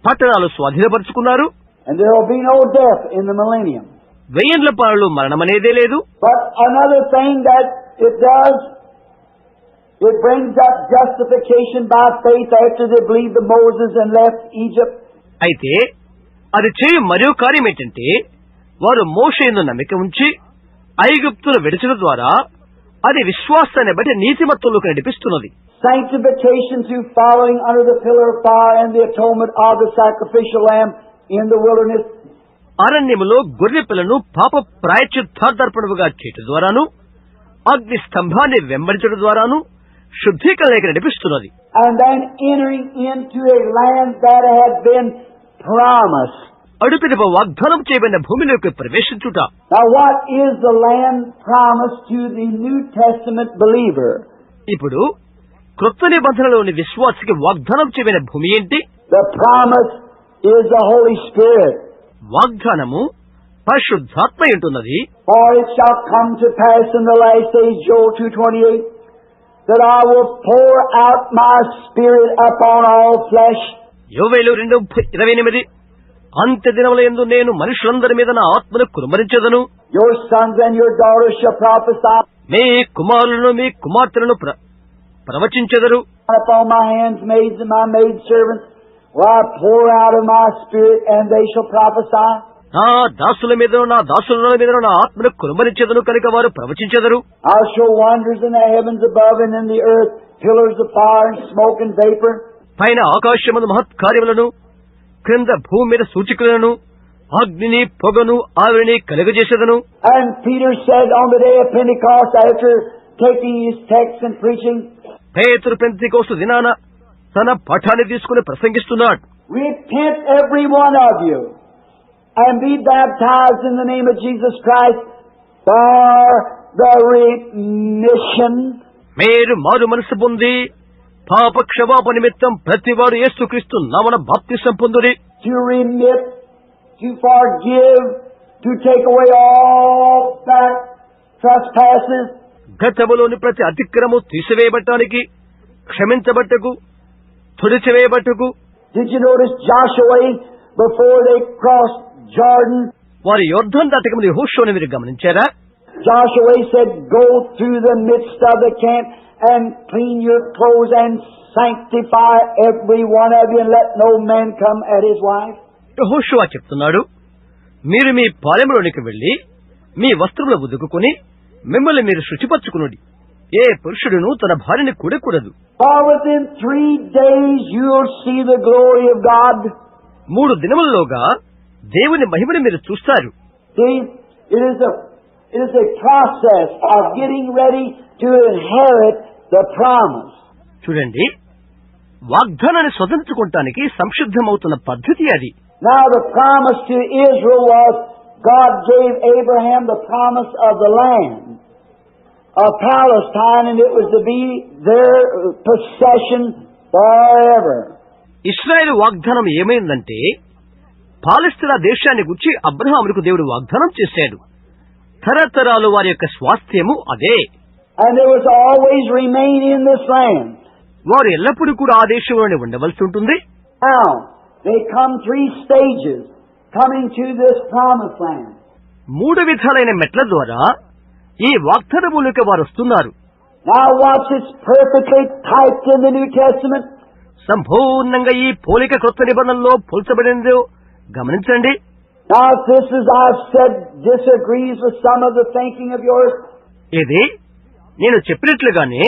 పట్టణాలు స్వాధీనపరుచుకున్నారు. And there will be no death in the millennium. 1000 ఏండ్ల పాలనలో మరణమనేదే లేదు. But another thing that it does, it brings up justification by faith after they believed the Moses and left Egypt. అయితే అది చేయు మరో కార్యం ఏంటంటే వారు మోషేను నమ్మిక ఉంచి ఐగుప్తును విడిచడం ద్వారా అది విశ్వాసాన్ని బట్టి నీతిమత్తులోకి నడిపిస్తున్నది. Sanctification through following under the pillar of fire and the atonement of the sacrificial lamb in the wilderness. అరణ్యములో గొర్రె పిల్లను పాప ప్రాయశ్చిత్తార్పణముగా చేయటం ద్వారాను అగ్ని స్తంభాన్ని వెంబడించడం ద్వారాను శుద్ధీకరణకి నడిపిస్తున్నది. And then entering into a land that had been promised. అడుపిదప వాగ్దానం చేయబడిన భూమిలోకి ప్రవేశించుట. Now what is the land promised to the New Testament believer? ఇప్పుడు క్రొత్త నిబంధనలోని విశ్వాసికి వాగ్దానం చేయబడిన భూమి ఏంటి? The promise is the Holy Spirit. వాగ్దానము పరిశుద్ధాత్మ ఉంటున్నది. For it shall come to pass in the last days, Joel 2:28, that I will pour out my spirit upon all flesh. యోవేలు 2:28 అంత్య దినములందు నేను మనుషులందరి మీద నా ఆత్మను కుమ్మరించెదను. Your sons and your daughters shall prophesy. మీ కుమారులను మీ కుమార్తెలను ప్రవచించెదరు. Upon my handmaids and my maidservants will I pour out of my spirit, and they shall prophesy. నా దాసుల మీద నా దాసుల మీద నా ఆత్మను కుమ్మరించెదను కనుక వారు ప్రవచించెదరు. I'll show wonders in the heavens above and in the earth, pillars of fire and smoke and vapor. పైన ఆకాశమందు మహత్కార్యములను, క్రింద భూమి మీద సూచికలను, అగ్నిని పొగను ఆవిరిని కలుగజేసేదను. And Peter said on the day of Pentecost, after taking his text and preaching, పేతురు Pentecost దినాన తన పాఠాన్ని తీసుకుని ప్రసంగిస్తున్నాడు. repent every one of you and be baptized in the name of Jesus Christ for the remission. మీరు మారు మనసు పొంది పాప క్షమాపణ నిమిత్తం ప్రతివాడు యేసుక్రీస్తు నామమున బాప్తిసం పొందుడి. To remit, to forgive, to take away all that trespasses. గతములోని ప్రతి అతిక్రమము తీసివేయబట్టానికి, క్షమించబట్టకు, తుడిచివేయబట్టకు. Did you notice Joshua before they crossed Jordan? వారి యోర్దాను దాటకముందు యెహోషువను మీరు గమనించారా? Joshua said, go through the midst of the camp and clean your clothes and sanctify every one of you and let no man come at his wife. యెహోషువ చెప్తున్నాడు, మీరు మీ పాలెములోనికి వెళ్లి మీ వస్త్రములు ఉదుకుని మిమ్మల్ని మీరు శుచిపరచుకునుడి. ఏ పురుషుడును తన భార్యని కూడకూడదు. For within 3 days you'll see the glory of God. 3 దినములలోగా దేవుని మహిమను మీరు చూస్తారు. See, it is a process of getting ready to inherit the promise. చూడండి, వాగ్దానాన్ని స్వతంత్రించుకోవటానికి సంసిద్ధమవుతున్న పద్ధతి అది. Now the promise to Israel was, God gave Abraham the promise of the land of Palestine, and it was to be their possession forever. ఇశ్రాయేలు వాగ్దానం ఏమైందంటే పాలస్తీనా దేశాన్ని గురించి అబ్రహాముకు దేవుడు వాగ్దానం చేశాడు. తరతరాలు వారి యొక్క స్వాస్థ్యము అదే. And they was always remain in this land. వారు ఎల్లప్పుడూ కూడా ఆ దేశంలోనే ఉండవలసి ఉంటుంది. Now, they come 3 stages coming to this promised land. మూడు విధాలైన మెట్ల ద్వారా ఈ వాగ్దాన భూమికి వారు వస్తున్నారు. Now watch, it's perfectly typed in the New Testament. సంపూర్ణంగా ఈ పోలిక క్రొత్త నిబంధనలో పోల్చబడిందో గమనించండి. Now if this, as I've said, disagrees with some of the thinking of yours, ఇది నేను చెప్పినట్లుగానే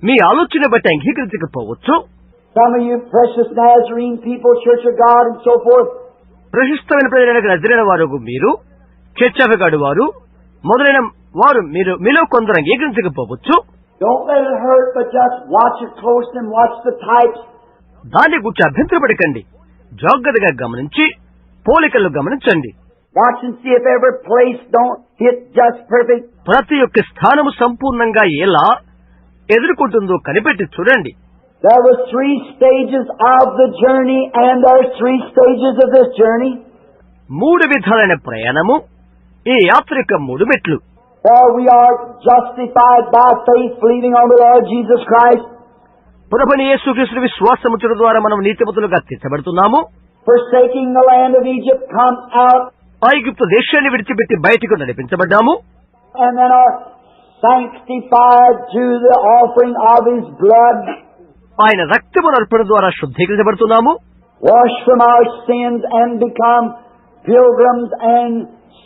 మీ ఆలోచన బట్టి అంగీకరించకపోవచ్చు. some of you precious Nazarene people, Church of God and so forth, ప్రశస్తమైన ప్రజలకు నజరైన వారు మీరు, చర్చ్ ఆఫ్ గాడ్ వారు మొదలైన వారు మీలో కొందరు అంగీకరించకపోవచ్చు. don't let it hurt, but just watch it close and watch the types. దాన్ని గురించి అభ్యంతరపడకండి, జాగ్రత్తగా గమనించి పోలికలు గమనించండి. Watch and see if every place don't hit just perfect. ప్రతి ఒక్క స్థానము సంపూర్ణంగా ఎలా ఎదుర్కొంటుందో కనిపెట్టి చూడండి. There were 3 stages of the journey, and there are 3 stages of this journey. 3 విధాలైన ప్రయాణము, ఈ యాత్ర యొక్క 3 మెట్లు. For we are justified by faith, believing on the Lord Jesus Christ. ప్రభువైన యేసుక్రీస్తు విశ్వాసముచడం ద్వారా మనం నీతిమంతులుగా తీర్చబడుతున్నాము. Forsaking the land of Egypt, come out. ఐగుప్తు దేశాన్ని విడిచిపెట్టి బయటకు నడిపించబడ్డాము. And then are sanctified through the offering of His blood. ఆయన రక్తము అర్పణ ద్వారా శుద్ధీకరించబడుతున్నాము. Washed from our sins and become pilgrims and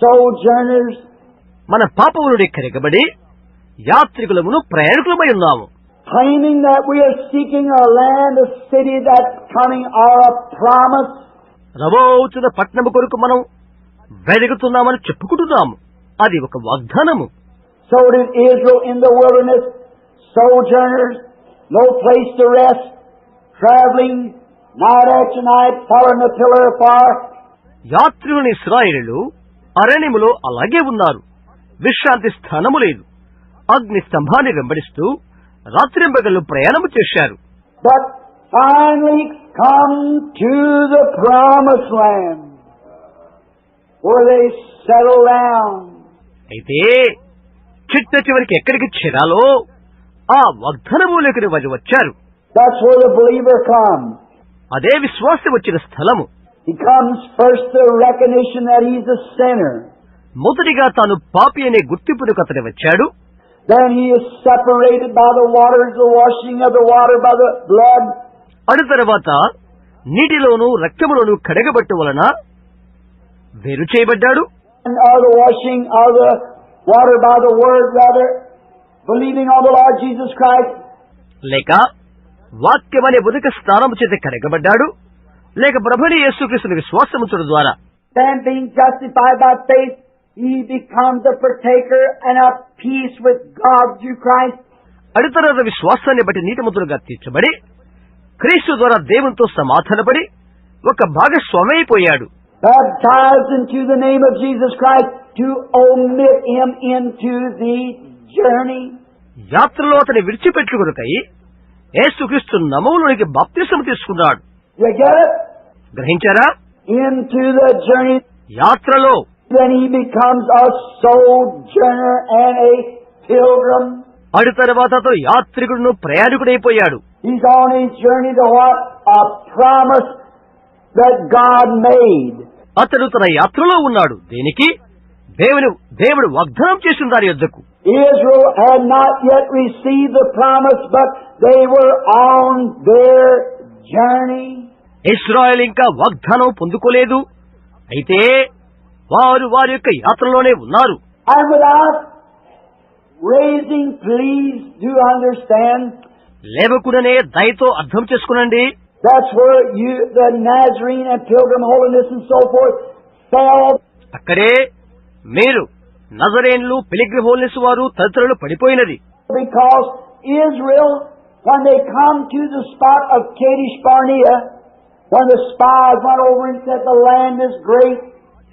sojourners. మన పాపము నుండి కడగబడి యాత్రికులమును ప్రయాణికులమై ఉన్నాము. Claiming that we are seeking a land, a city that's coming, or a promise. రబోచున్న పట్టణము కొరకు మనం వెలుగుతున్నామని చెప్పుకుంటున్నాము. అది ఒక వాగ్దానము. So did Israel in the wilderness, sojourners, no place to rest, traveling night after night, following the pillar of fire. యాత్రికుని ఇశ్రాయేలీయులు అరణ్యములో అలాగే ఉన్నారు. విశ్రాంతి స్థానము లేదు. అగ్ని స్తంభాన్ని వెంబడిస్తూ రాత్రింబగళ్ళు ప్రయాణము చేశారు. But finally come to the promised land, where they settle down. అయితే చిట్ట చివరికి ఎక్కడికి చేరాలో ఆ వాగ్దానములోకి వారు వచ్చారు. That's where the believer comes. అదే విశ్వాసం వచ్చిన స్థలము. He comes first to recognition that he's a sinner. మొదటిగా తాను పాపి అనే గుర్తింపునకు అతడు వచ్చాడు. Then he is separated by the waters, the washing of the water by the blood. అటు తర్వాత నీటిలోను రక్తములోను కడగబట్టు వలన వేరు చేయబడ్డాడు. Or the washing of the water by the word, rather, believing on the Lord Jesus Christ. లేక వాక్యమనే ఉదక స్నానము చేత కడగబడ్డాడు, లేక ప్రభువైన యేసుక్రీస్తుని విశ్వాసముంచడం ద్వారా. Then being justified by faith, he becomes a partaker and a peace with God through Christ. అటు తర్వాత విశ్వాసాన్ని బట్టి నీతిమంతులుగా తీర్చబడి క్రీస్తు ద్వారా దేవునితో సమాధానపడి ఒక భాగస్వామి అయిపోయాడు. Baptized into the name of Jesus Christ to omit him into the journey. యాత్రలో అతని విడిచిపెట్టుకొనుకై యేసుక్రీస్తు నామములోనికి బాప్తిసము తీసుకున్నాడు. You get it? గ్రహించారా? Into the journey. యాత్రలో Then he becomes a sojourner and a pilgrim. అటు తర్వాత అతను యాత్రికుడును ప్రయాణికుడైపోయాడు. He's on his journey to what? A promise that God made. అతడు తన యాత్రలో ఉన్నాడు. దేనికి? దేవుడు వాగ్దానం చేసిన దాని యొద్దకు. Israel had not yet received the promise, but they were on their journey. ఇశ్రాయేలు ఇంకా వాగ్దానం పొందుకోలేదు, అయితే వారు వారి యొక్క యాత్రలోనే ఉన్నారు. And without raising, please do understand, లేవకుడనే దయతో అర్థం చేసుకునండి. that's where you, the Nazarene and Pilgrim holiness and so forth, fell. అక్కడే మీరు నజరేన్లు, పిలిగ్రిమ్ హోల్నెస్ వారు తదితరులు పడిపోయినది. Because Israel, when they come to the spot of Kadesh Barnea, when the spies went over and said the land is great.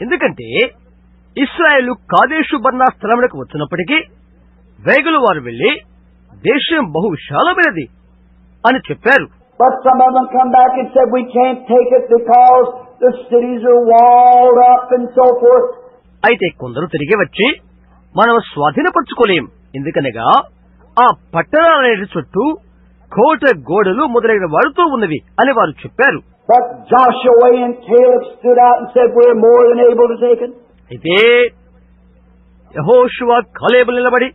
ఎందుకంటే ఇశ్రాయేలు కాదేషు బర్నా స్థలములకు వచ్చినప్పటికీ వేగులు వారు వెళ్లి దేశం బహు విశాలమైనది అని చెప్పారు. But some of them come back and said we can't take it because the cities are walled up and so forth. అయితే కొందరు తిరిగి వచ్చి మనం స్వాధీనపరచుకోలేం, ఎందుకనగా ఆ పట్టణాలన్నిటి చుట్టూ కోట గోడలు మొదలైన వారితో ఉన్నవి అని వారు చెప్పారు. But Joshua and Caleb stood out and said we're more than able to take it. అయితే యెహోషువ కాలేబులు నిలబడి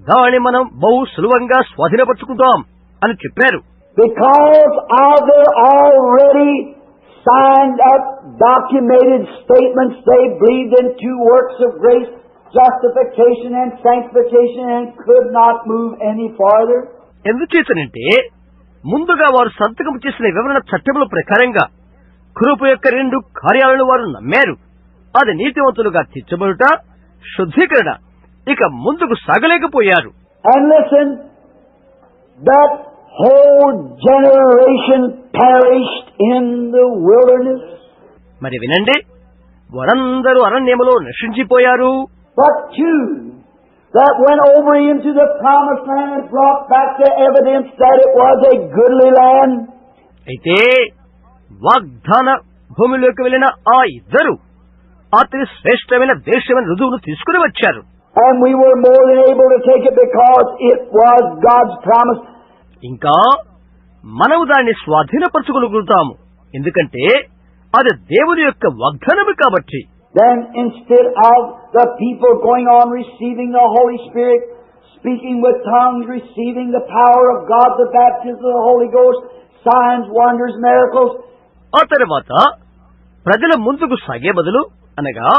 దాన్ని మనం బహు సులభంగా స్వాధీనపరుచుకుంటాం అని చెప్పారు. Because of their already signed up, documented statements, they believed in two works of grace, justification and sanctification, and could not move any farther. ఎందుచేతనంటే ముందుగా వారు సంతకం చేసిన వివరణ చట్టముల ప్రకారంగా కృప యొక్క రెండు కార్యాలను వారు నమ్మారు. అది నీతివంతులుగా తీర్చబడుట, శుద్ధీకరణ. ఇక ముందుకు సాగలేకపోయారు. And listen, that whole generation perished in the wilderness. మరి వినండి, వారందరూ అరణ్యములో నశించిపోయారు. But two that went over into the promised land and brought back the evidence that it was a goodly land. అయితే వాగ్దాన భూమిలోకి వెళ్లిన ఆ ఇద్దరు అతి శ్రేష్టమైన దేశమైన రుజువును తీసుకుని వచ్చారు. And we were more than able to take it because it was God's promise. ఇంకా మనము దాన్ని స్వాధీనపరచుకోగలుగుతాము, ఎందుకంటే అది దేవుని యొక్క వాగ్దానము కాబట్టి. Then instead of the people going on receiving the Holy Spirit, speaking with tongues, receiving the power of God, the baptism of the Holy Ghost, signs, wonders, miracles. ఆ తర్వాత ప్రజల ముందుకు సాగే బదులు, అనగా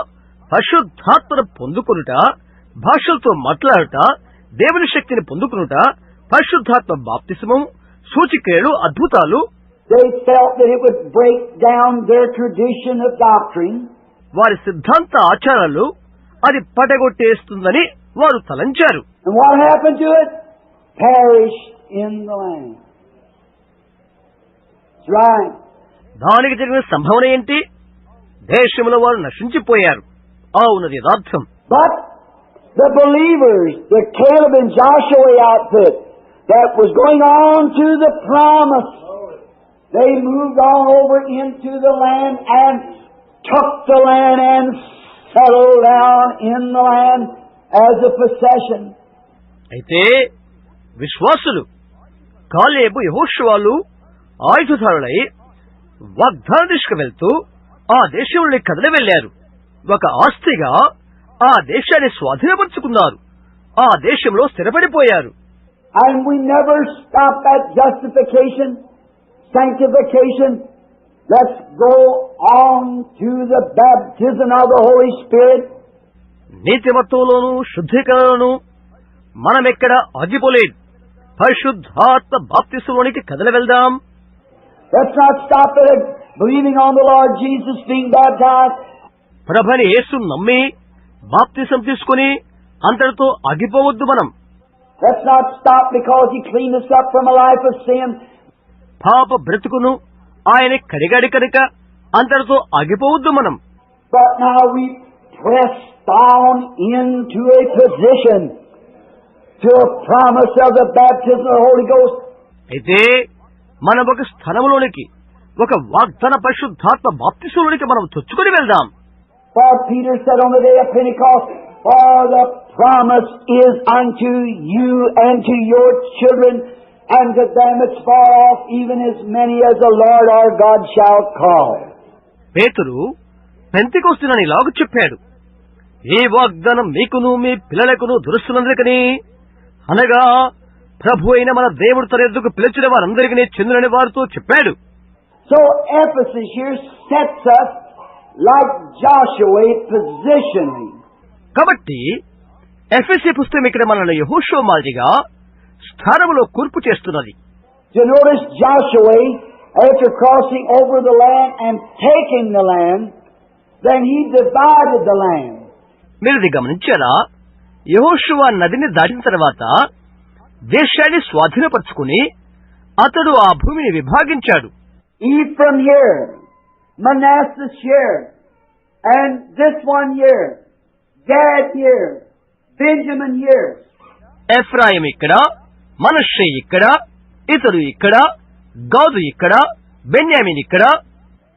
పరిశుద్ధాత్మను పొందుకొనుట, భాషలతో మాట్లాడుట, దేవుని శక్తిని పొందుకొనుట, పరిశుద్ధాత్మ బాప్తిస్మం, సూచిక్రియలు, అద్భుతాలు. They felt that it would break down their tradition of doctrine. వారి సిద్ధాంత ఆచారాలు అది పడగొట్టేస్తుందని వారు తలంచారు. And what happened to it? Perished in the land. That's right. దానికి జరిగిన సంభవన ఏంటి? దేశంలో వారు నశించిపోయారు. అవునది యథార్థం. But the believers, the Caleb and Joshua outfit that was going on to the promise, they moved on over into the land and took the land and settled down in the land as a possession. అయితే విశ్వాసులు కాలేబు, యెహోషువలు ఆయుధధారులై వాగ్దాన దిశకు వెళ్తూ ఆ దేశంలోని కదలి వెళ్లారు. ఒక ఆస్తిగా ఆ దేశాన్ని స్వాధీనపరుచుకున్నారు. ఆ దేశంలో స్థిరపడిపోయారు. And we never stop at justification, sanctification. Let's go on to the baptism of the Holy Spirit. నీతిమత్వంలోను శుద్ధీకరణలోను మనమెక్కడ ఆగిపోలేదు. పరిశుద్ధాత్మ బాప్తిస్మలోనికి కదలి వెళ్దాం. Let's not stop at believing on the Lord Jesus being baptized. ప్రభుని యేసు నమ్మి బాప్తిసం తీసుకుని అంతటితో ఆగిపోవద్దు. మనం Let's not stop because He cleaned us up from a life of sin. పాప బ్రతుకును ఆయన కడిగాడు కనుక అంతటితో ఆగిపోవద్దు మనం. But now we press down into a position to a promise of the baptism of the Holy Ghost. అయితే మనం ఒక స్థానంలోనికి, ఒక వాగ్దాన పరిశుద్ధాత్మ బాప్తిసంలోనికి మనం చొచ్చుకొని వెళ్దాం. For Peter said on the day of Pentecost, for the promise is unto you and to your children and to them that's far off, even as many as the Lord our God shall call. పేతురు పెంతెకొస్తునని ఇలాగ చెప్పాడు, ఈ వాగ్దానం మీకును మీ పిల్లలకును దురస్తులందరికీ, అనగా ప్రభు అయిన మన దేవుడు తన ఎద్దుకు పిలిచిన వారందరికీ చెందునని వారితో చెప్పాడు. So Ephesus here sets us like Joshua positionally. కాబట్టి ఎఫెసీ పుస్తకం ఇక్కడ మనల్ని యెహోషువ మాదిరిగా స్థానములో కూర్పు చేస్తున్నది. You notice Joshua, after crossing over the land and taking the land, then he divided the land. మీరు ఇది గమనించారా? యెహోషువ నదిని దాటిన తర్వాత దేశాన్ని స్వాధీనపరుచుకుని అతడు ఆ భూమిని విభాగించాడు. Ephraim here, Manasseh here, and this one here, Gad here, Benjamin here. Ephraim ఇక్కడ, మనష్షే ఇక్కడ, ఇతడు ఇక్కడ, గాదు ఇక్కడ, బెన్యామీన్ ఇక్కడ.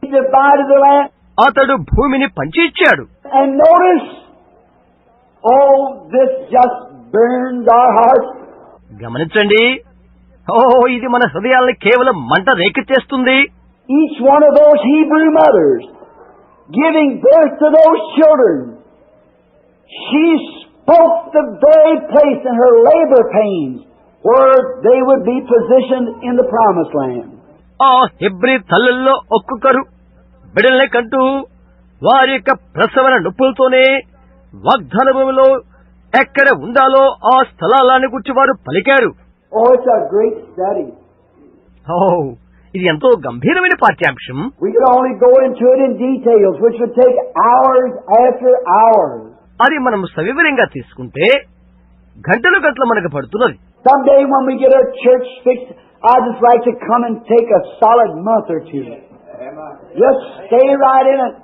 He divided the land. అతడు భూమిని పంచి ఇచ్చాడు. And notice, oh, this just burns our hearts. గమనించండి, ఇది మన హృదయాల్ని కేవలం మంట రేకెత్తేస్తుంది. Each one of those Hebrew mothers giving birth to those children, she Folks, the very place in her labor pains where they would be positioned in the promised land. ఆ Hebrew తల్లుల్లో ఒక్కొక్కరు బిడ్డల్ని కంటూ వారి యొక్క ప్రసవన నొప్పులతోనే వాగ్దాన భూమిలో ఎక్కడ ఉండాలో ఆ స్థలాలను గురించి వారు పలికారు. Oh, it's a great study. ఇది ఎంతో గంభీరమైన పాఠ్యాంశం. We could only go into it in details, which would take hours after hours. అది మనం సవివరంగా తీసుకుంటే గంటలు గంటలు మనకు పడుతున్నది. Someday when we get our church fixed, I'd just like to come and take a solid month or two. Just stay right in it.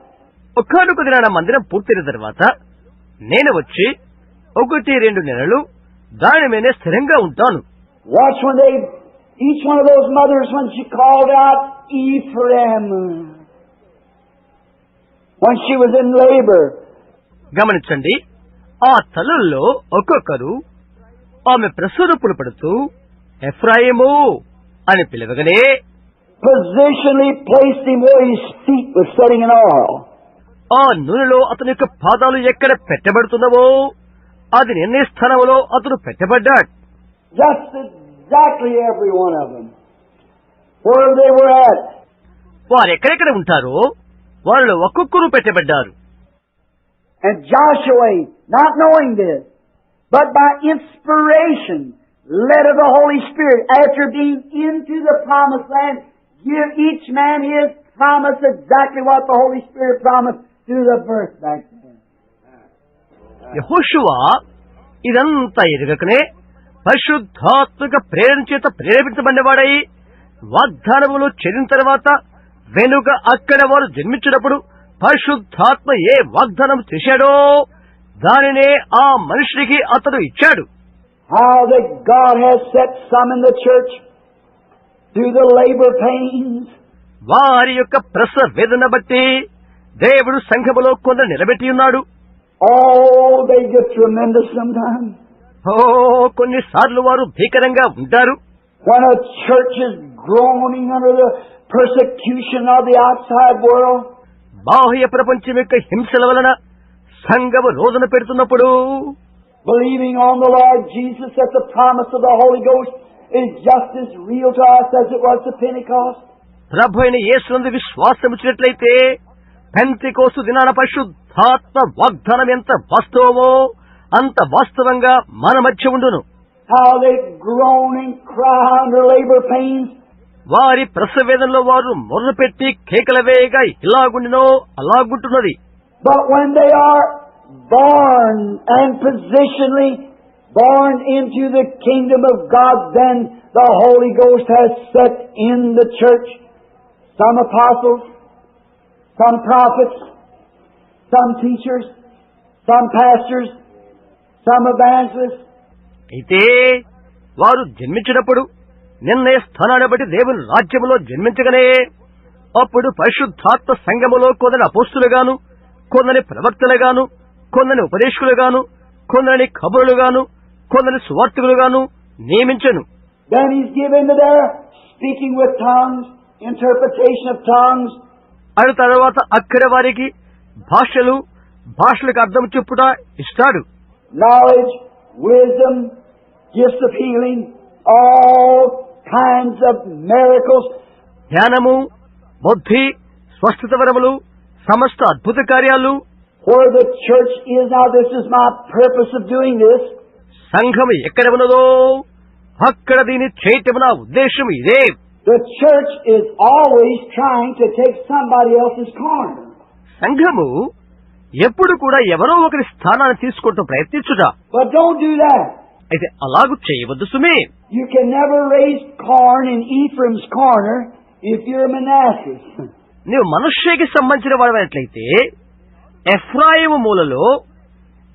ఒక్కనొక దినాన మందిరం పూర్తయిన తర్వాత నేను వచ్చి 1-2 నెలలు దాని మీదే స్థిరంగా ఉంటాను. Watch when each one of those mothers, when she called out Ephraim, when she was in labor. గమనించండి, ఆ తల్లుల్లో ఒక్కొక్కరు ఆమె ప్రసూనప్పులు పడుతూ ఎఫ్రాయిము అని పిలవగానే positionally placed him where his feet were setting in oil. ఆ నూనెలో అతని యొక్క పాదాలు ఎక్కడ పెట్టబడుతున్నావో అది నిర్ణయ స్థానంలో అతను పెట్టబడ్డాడు. Just exactly every one of them. Where they were at. వారు ఎక్కడెక్కడ ఉంటారో వాళ్ళు ఒక్కొక్కరు పెట్టబడ్డారు. And Joshua, not knowing this, but by inspiration, led of the Holy Spirit, after being into the promised land, give each man his promise, exactly what the Holy Spirit promised through the birth back then. యెహోషువ ఇదంతా ఎరుగకనే పరిశుద్ధాత్మక ప్రేరణ చేత ప్రేరేపించబడినవాడై వాగ్దానములు చేరిన తర్వాత వెనుక అక్కడ వారు జన్మించినప్పుడు పరిశుద్ధాత్మ ఏ వాగ్దానం చేశాడో దానినే ఆ మనుషుడికి అతడు ఇచ్చాడు. How that God has set some in the church through the labor pains. వారి యొక్క ప్రసవ వేదన బట్టి దేవుడు సంఘములో కొందరు నిలబెట్టి ఉన్నాడు. Oh, they get tremendous sometimes. కొన్నిసార్లు వారు భీకరంగా ఉంటారు. When a church is groaning under the persecution of the outside world. బాహ్య ప్రపంచం యొక్క హింసల వలన సంఘము రోదన పెడుతున్నప్పుడు believing on the Lord Jesus that the promise of the Holy Ghost is just as real to us as it was to Pentecost. ప్రభు అయిన యేసునందు విశ్వాసం ఇచ్చినట్లయితే పెంతెకోస్తు దినాన పరిశుద్ధాత్మ వాగ్దానం ఎంత వాస్తవమో అంత వాస్తవంగా మన మధ్య ఉండును. How they groan and cry under labor pains. వారి ప్రసవేదనలో వారు మొర్ర పెట్టి కేకల వేయగా ఇలాగుండినో అలాగుంటున్నది. But when they are born and positionally born into the kingdom of God, then the Holy Ghost has set in the church some apostles, some prophets, some teachers, some pastors, some evangelists. అయితే వారు జన్మించినప్పుడు నిర్ణయ స్థానాన్ని బట్టి దేవుని రాజ్యములో జన్మించగానే అప్పుడు పరిశుద్ధాత్మ సంఘములో కొందరి అపోస్తులుగాను, కొందరి ప్రవక్తలుగాను, కొందరి ఉపదేశకులుగాను, కొందరిని కబురులుగాను, కొందరి సువార్తికులుగాను నియమించెను. Then he's given to their speaking with tongues, interpretation of tongues. ఆ తర్వాత అక్కడ వారికి భాషలకు అర్థం చెప్పుట ఇస్తాడు. Knowledge, wisdom, gifts of healing, all kinds of miracles. జ్ఞానము, బుద్ధి, స్వస్థత వరములు, సమస్త అద్భుత కార్యాలు. Where the church is now, this is my purpose of doing this. సంఘం ఎక్కడ ఉన్నదో అక్కడ దీన్ని చేయటం నా ఉద్దేశం ఇదే. The church is always trying to take somebody else's corner. సంఘము ఎప్పుడు కూడా ఎవరో ఒకరి స్థానాన్ని తీసుకుంటూ ప్రయత్నించుట. But don't do that. అయితే అలాగూ చేయవద్దు సుమే. You can never raise corn in Ephraim's corner if you're Manasseh. నీవు మనష్షేకి సంబంధించిన వాడైనట్లయితే ఎఫ్రాయిము మూలలో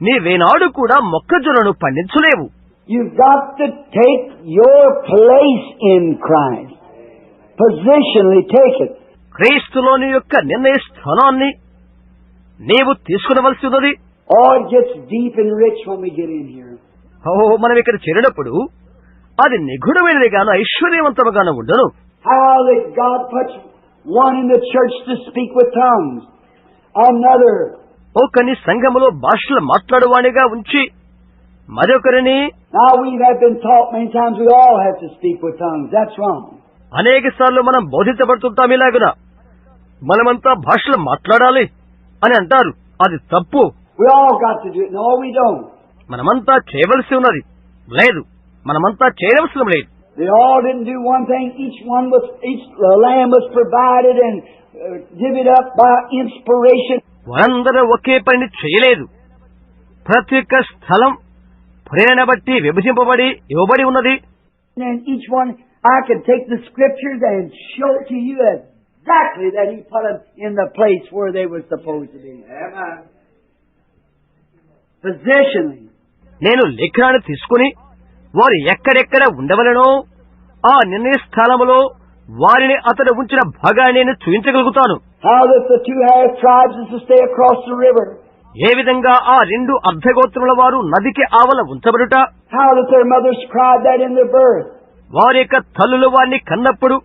నీవేనాడు కూడా మొక్కజొన్నను పండించలేవు. You've got to take your place in Christ. Positionally take it. క్రీస్తులోని యొక్క నిర్ణయ స్థానాన్ని నీవు తీసుకునవలసి ఉన్నది. Oh, it gets deep and rich when we get in here. మనం ఇక్కడ చేరినప్పుడు అది నిగూఢమైనదిగాను ఐశ్వర్యవంతముగాను ఉండను. How that God puts one in the church to speak with tongues, another. ఒకని సంఘములో భాషలు మాట్లాడువానిగా ఉంచి మరొకరిని. Now we have been taught many times we all have to speak with tongues. That's wrong. అనేక సార్లు మనం బోధించబడుతుంటాం ఇలాగున మనమంతా భాషలు మాట్లాడాలి అని అంటారు. అది తప్పు. We all got to do it. No, we don't. మనమంతా చేయవలసి ఉన్నది లేదు. మనమంతా చేయవలసిన లేదు. They all didn't do one thing. Each lamb was provided and given up by inspiration. వారందరూ ఒకే పని చేయలేదు. ప్రతి ఒక్క స్థలం ప్రేరణ బట్టి విభజింపబడి ఇవ్వబడి ఉన్నది. And each one, I can take the scriptures and show to you exactly that He put them in the place where they were supposed to be. Amen. Positionally. నేను లేఖనాన్ని తీసుకుని వారు ఎక్కడెక్కడ ఉండవలనో ఆ నిర్ణయ స్థలములో వారిని అతడు ఉంచిన భాగాన్ని నేను చూపించగలుగుతాను. How that the 2 tribes is to stay across the river. ఏ విధంగా ఆ 2 అర్ధగోత్రముల వారు నదికి ఆవల ఉంచబడుట. How that their mothers cried that in their birth. వారి యొక్క తల్లులు వారిని కన్నప్పుడు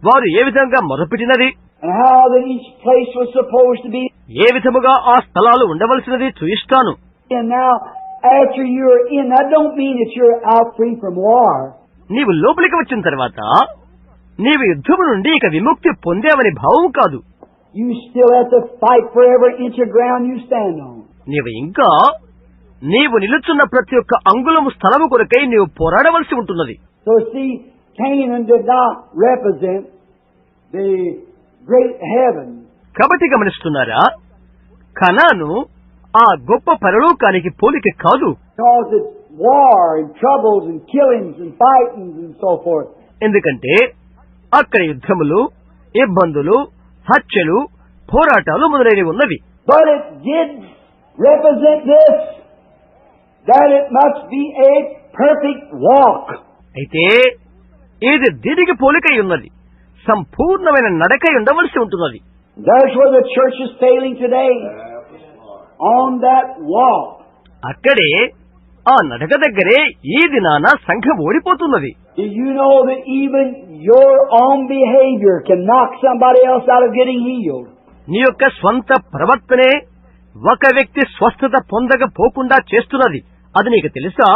వారు ఏ విధంగా మొరపెట్టినది. And how that each place was supposed to be. ఏ విధముగా ఆ స్థలాలు ఉండవలసినది చూయిస్తాను. And now, after you're in, that don't mean that you're out free from war. నీవు లోపలికి వచ్చిన తర్వాత నీవు యుద్ధము నుండి ఇక విముక్తి పొందావని భావం కాదు. You still have to fight for every inch of ground you stand on. నీవు నిలుచున్న ప్రతి ఒక్క అంగుళము స్థలము కొరకై నీవు పోరాడవలసి ఉంటున్నది. So see, Canaan did not represent the great heaven. కాబట్టి గమనిస్తున్నారా, కనాను ఆ గొప్ప పరలోకానికి పోలిక కాదు. Because it's war and troubles and killings and fightings and so forth. ఎందుకంటే అక్కడ యుద్ధములు, ఇబ్బందులు, హత్యలు, పోరాటాలు మొదలైనవి ఉన్నవి. But it did represent this, that it must be a perfect walk. అయితే ఇది దీనికి పోలికై ఉన్నది, సంపూర్ణమైన నడకై ఉండవలసి ఉంటున్నది. That's where the church is failing today. On that walk. అక్కడే ఆ నడక దగ్గరే ఈ దినాన సంఘం ఓడిపోతున్నది. Do you know that even your own behavior can knock somebody else out of getting healed? నీ యొక్క స్వంత ప్రవర్తనే ఒక వ్యక్తి స్వస్థత పొందకపోకుండా చేస్తున్నది. అది నీకు తెలుసా?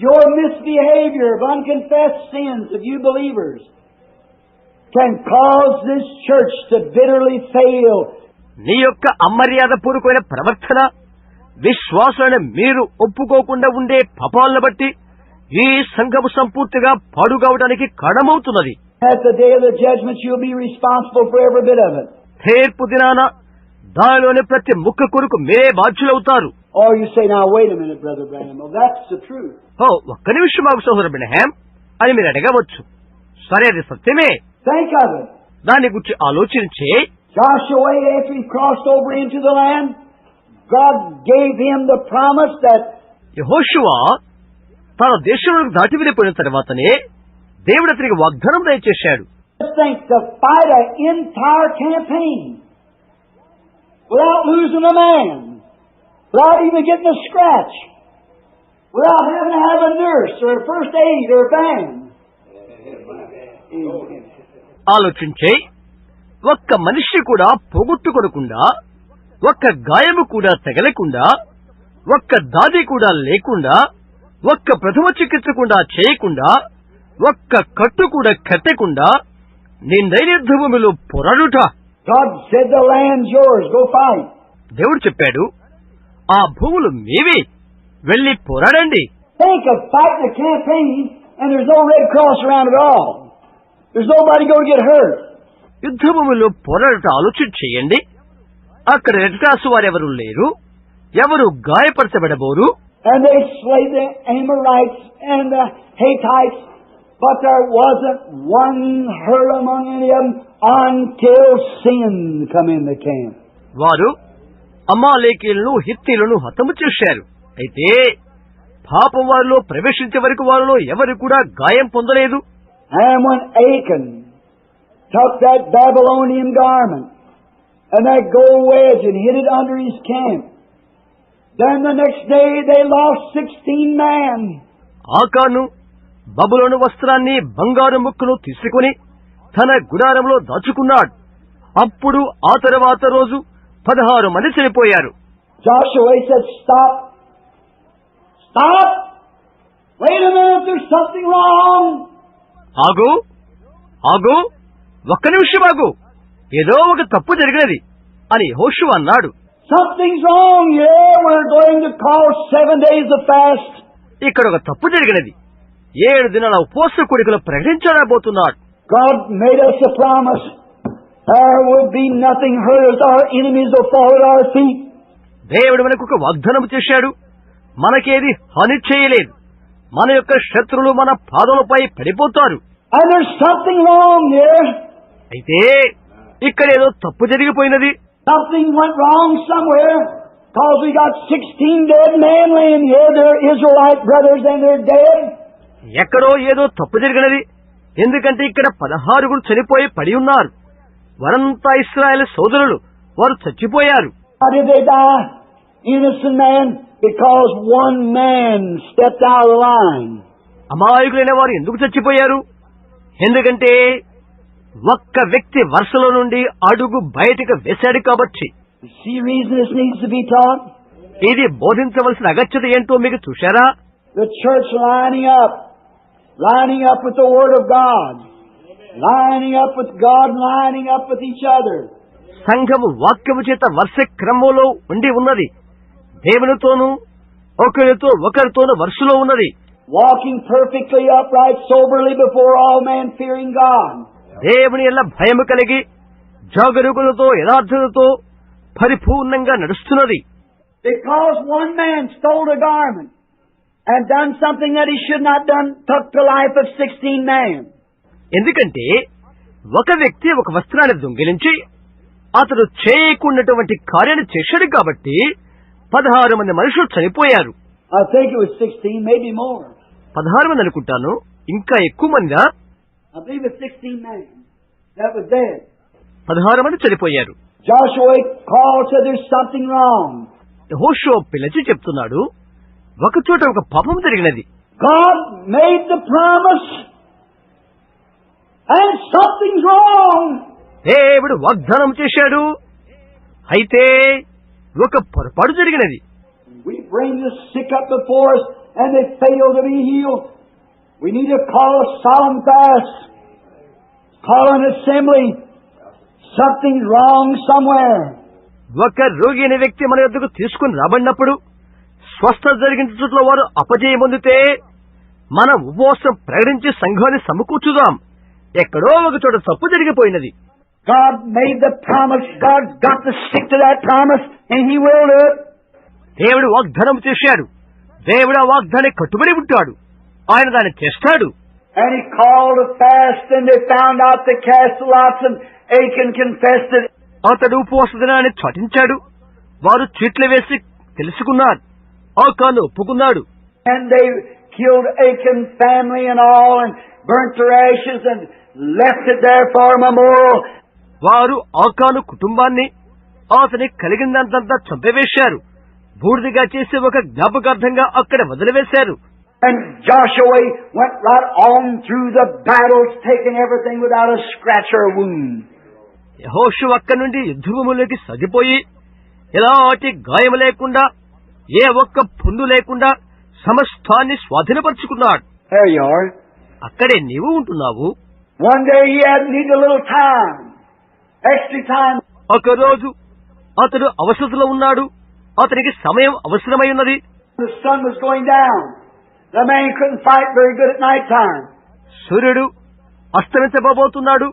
Your misbehavior of unconfessed sins of you believers can cause this church to bitterly fail. నీ యొక్క అమర్యాద పూర్వకమైన ప్రవర్తన విశ్వాసాలను మీరు ఒప్పుకోకుండా ఉండే పాపాలను బట్టి ఈ సంఘము సంపూర్తిగా పాడుగావడానికి కారణమవుతున్నది. At the day of the judgment you'll be responsible for every bit of it. తీర్పు దినాన దానిలోని ప్రతి ముక్క కొరకు మీరే బాధ్యులవుతారు. Or you say, now wait a minute, Brother Branham. Well, that's the truth. ఒక్క నిమిషం మాకు సహోదరు బ్రహ్మాం అని మీరు అడగవచ్చు. సరే, అది సత్యమే. Think of it. దాని గురించి ఆలోచించే Joshua, after he crossed over into the land, God gave him the promise that యెహోషువ తన దేశంలోకి దాటి వెళ్ళిపోయిన తర్వాతనే దేవుడు అతనికి వాగ్దానం దయచేశాడు. think to fight an entire campaign without losing a man, without even getting a scratch, without having to have a nurse or a first aid or a band. ఆలోచించే ఒక్క మనిషి కూడా పోగొట్టుకొనకుండా, ఒక్క గాయము కూడా తగలకుండా, ఒక్క దాది కూడా లేకుండా, ఒక్క ప్రథమ చికిత్స కూడా చేయకుండా, ఒక్క కట్టు కూడా కట్టకుండా నిందైన యుద్ధభూమిలో పోరాడుట. God said the land's yours, go fight. దేవుడు చెప్పాడు, ఆ భూములు మీవి, వెళ్లి పోరాడండి. Think of fighting a campaign and there's no Red Cross around at all. There's nobody going to get hurt. యుద్ధభూమిలో పోరాడుట ఆలోచన చేయండి. అక్కడ రెడ్ క్రాస్ వారెవరూ లేరు, ఎవరు గాయపరచబడబోరు. And they slayed the Amorites and the Hittites, but there wasn't one hurt among any of them until sin come in the camp. వారు అమాలేకీయులను, హిత్తీయులను హతము చేశారు. అయితే పాపం వారిలో ప్రవేశించే వరకు వారిలో ఎవరు కూడా గాయం పొందలేదు. And when Achan took that Babylonian garment and that gold wedge and hid it under his camp, then the next day they lost 16 men. ఆకాను బబులోను వస్త్రాన్ని, బంగారు ముక్కను తీసుకుని తన గుడారంలో దాచుకున్నాడు. అప్పుడు ఆ తర్వాత రోజు 16 మంది చనిపోయారు. Joshua said, stop. Stop. Wait a minute, there's something wrong. ఆగు ఆగు, ఒక్క నిమిషం ఆగు, ఏదో ఒక తప్పు జరిగినది అని యెహోషువ అన్నాడు. Something's wrong here. We're going to call 7 days of fast. ఇక్కడ ఒక తప్పు జరిగినది. 7 దినాల ఉపవాస కూడికలు ప్రకటించబోతున్నాడు. God made us a promise. There would be nothing hurt us. Our enemies will fall at our feet. దేవుడు మనకు ఒక వాగ్దానం చేశాడు. మనకేది హాని చేయలేదు. మన యొక్క శత్రువులు మన పాదములపై పడిపోతారు. And there's something wrong here. అయితే ఇక్కడ ఏదో తప్పు జరిగిపోయినది. Something went wrong somewhere. Because we got 16 dead men laying here. They're Israelite brothers and they're dead. ఎక్కడో ఏదో తప్పు జరిగినది. ఎందుకంటే ఇక్కడ 16 చనిపోయి పడి ఉన్నారు. వారంతా ఇశ్రాయేలు సోదరులు. వారు చచ్చిపోయారు. How did they die? Innocent man. Because one man stepped out of the line. అమాయకులైన వారు ఎందుకు చచ్చిపోయారు? ఎందుకంటే ఒక్క వ్యక్తి వరుసలో నుండి అడుగు బయటకు వేశాడు కాబట్టి. See reason this needs to be taught? ఇది బోధించవలసిన అగత్యత ఏంటో మీకు చూశారా? The church lining up with the Word of God, lining up with God, lining up with each other. సంఘము వాక్యము చేత వరుస క్రమంలో ఉండి ఉన్నది. దేవునితోనూ ఒకరితోనూ వరుసలో ఉన్నది. Walking perfectly upright, soberly before all men, fearing God. దేవుని ఎల్ల భయము కలిగి జాగరూకులతో యథార్థతతో పరిపూర్ణంగా నడుస్తున్నది. Because one man stole a garment and done something that he should not done, took the life of 16 men. ఎందుకంటే ఒక వ్యక్తి ఒక వస్త్రాన్ని దొంగిలించి అతడు చేయకున్నటువంటి కార్యాన్ని చేశాడు కాబట్టి 16 మంది మనుషులు చనిపోయారు. I think it was 16, maybe more. 16 మంది అనుకుంటాను, ఇంకా ఎక్కువ మందా? I believe it's 16 men that was dead. 16 మంది చనిపోయారు. Joshua called, said there's something wrong. యెహోషువ పిలిచి చెప్తున్నాడు, ఒక చోట ఒక పాపం జరిగినది. God made the promise and something's wrong. దేవుడు వాగ్దానం చేశాడు, అయితే ఒక పొరపాటు జరిగినది. We bring the sick up before us and they fail to be healed. We need to call a solemn fast, call an assembly. Something's wrong somewhere. ఒక రోగి అనే వ్యక్తి మన యొద్దకు తీసుకుని రాబడినప్పుడు స్వస్థత జరిగిన చోట్ల వారు అపజయం పొందితే మనం ఉపవాసం ప్రకటించి సంఘాన్ని సమకూర్చుదాం. ఎక్కడో ఒక చోట తప్పు జరిగిపోయినది. God made the promise. God's got to stick to that promise and He will do it. దేవుడు వాగ్దానం చేశాడు. దేవుడు ఆ వాగ్దాన్ని కట్టుబడి ఉంటాడు. ఆయన దాన్ని చేస్తాడు. And He called a fast and they found out they cast lots and Achan confessed it. అతడు ఉపవాస దినాన్ని చాటించాడు. వారు చీట్లు వేసి తెలుసుకున్నారు. ఆకాను ఒప్పుకున్నాడు. And they killed Achan's family and all and burnt their ashes and left it there for a memorial. వారు ఆకాను కుటుంబాన్ని అతని కలిగిందంతా చంపివేశారు. బూడిదిగా చేసి ఒక జ్ఞాపకార్థంగా అక్కడ వదిలివేశారు. And Joshua went right on through the battles, taking everything without a scratch or a wound. యెహోషువ అక్కడి నుండి యుద్ధభూమిలోకి సాగిపోయి ఎలాంటి గాయం లేకుండా ఏ ఒక్క పుండు లేకుండా సమస్తాన్ని స్వాధీనపరుచుకున్నాడు. There you are. అక్కడే నీవు ఉంటున్నావు. One day he had need a little time, extra time. ఒక రోజు అతడు అవసరతలో ఉన్నాడు. అతనికి సమయం అవసరమై ఉన్నది. The sun was going down. The man couldn't fight very good at night time. సూర్యుడు అస్తమించబోతున్నాడు.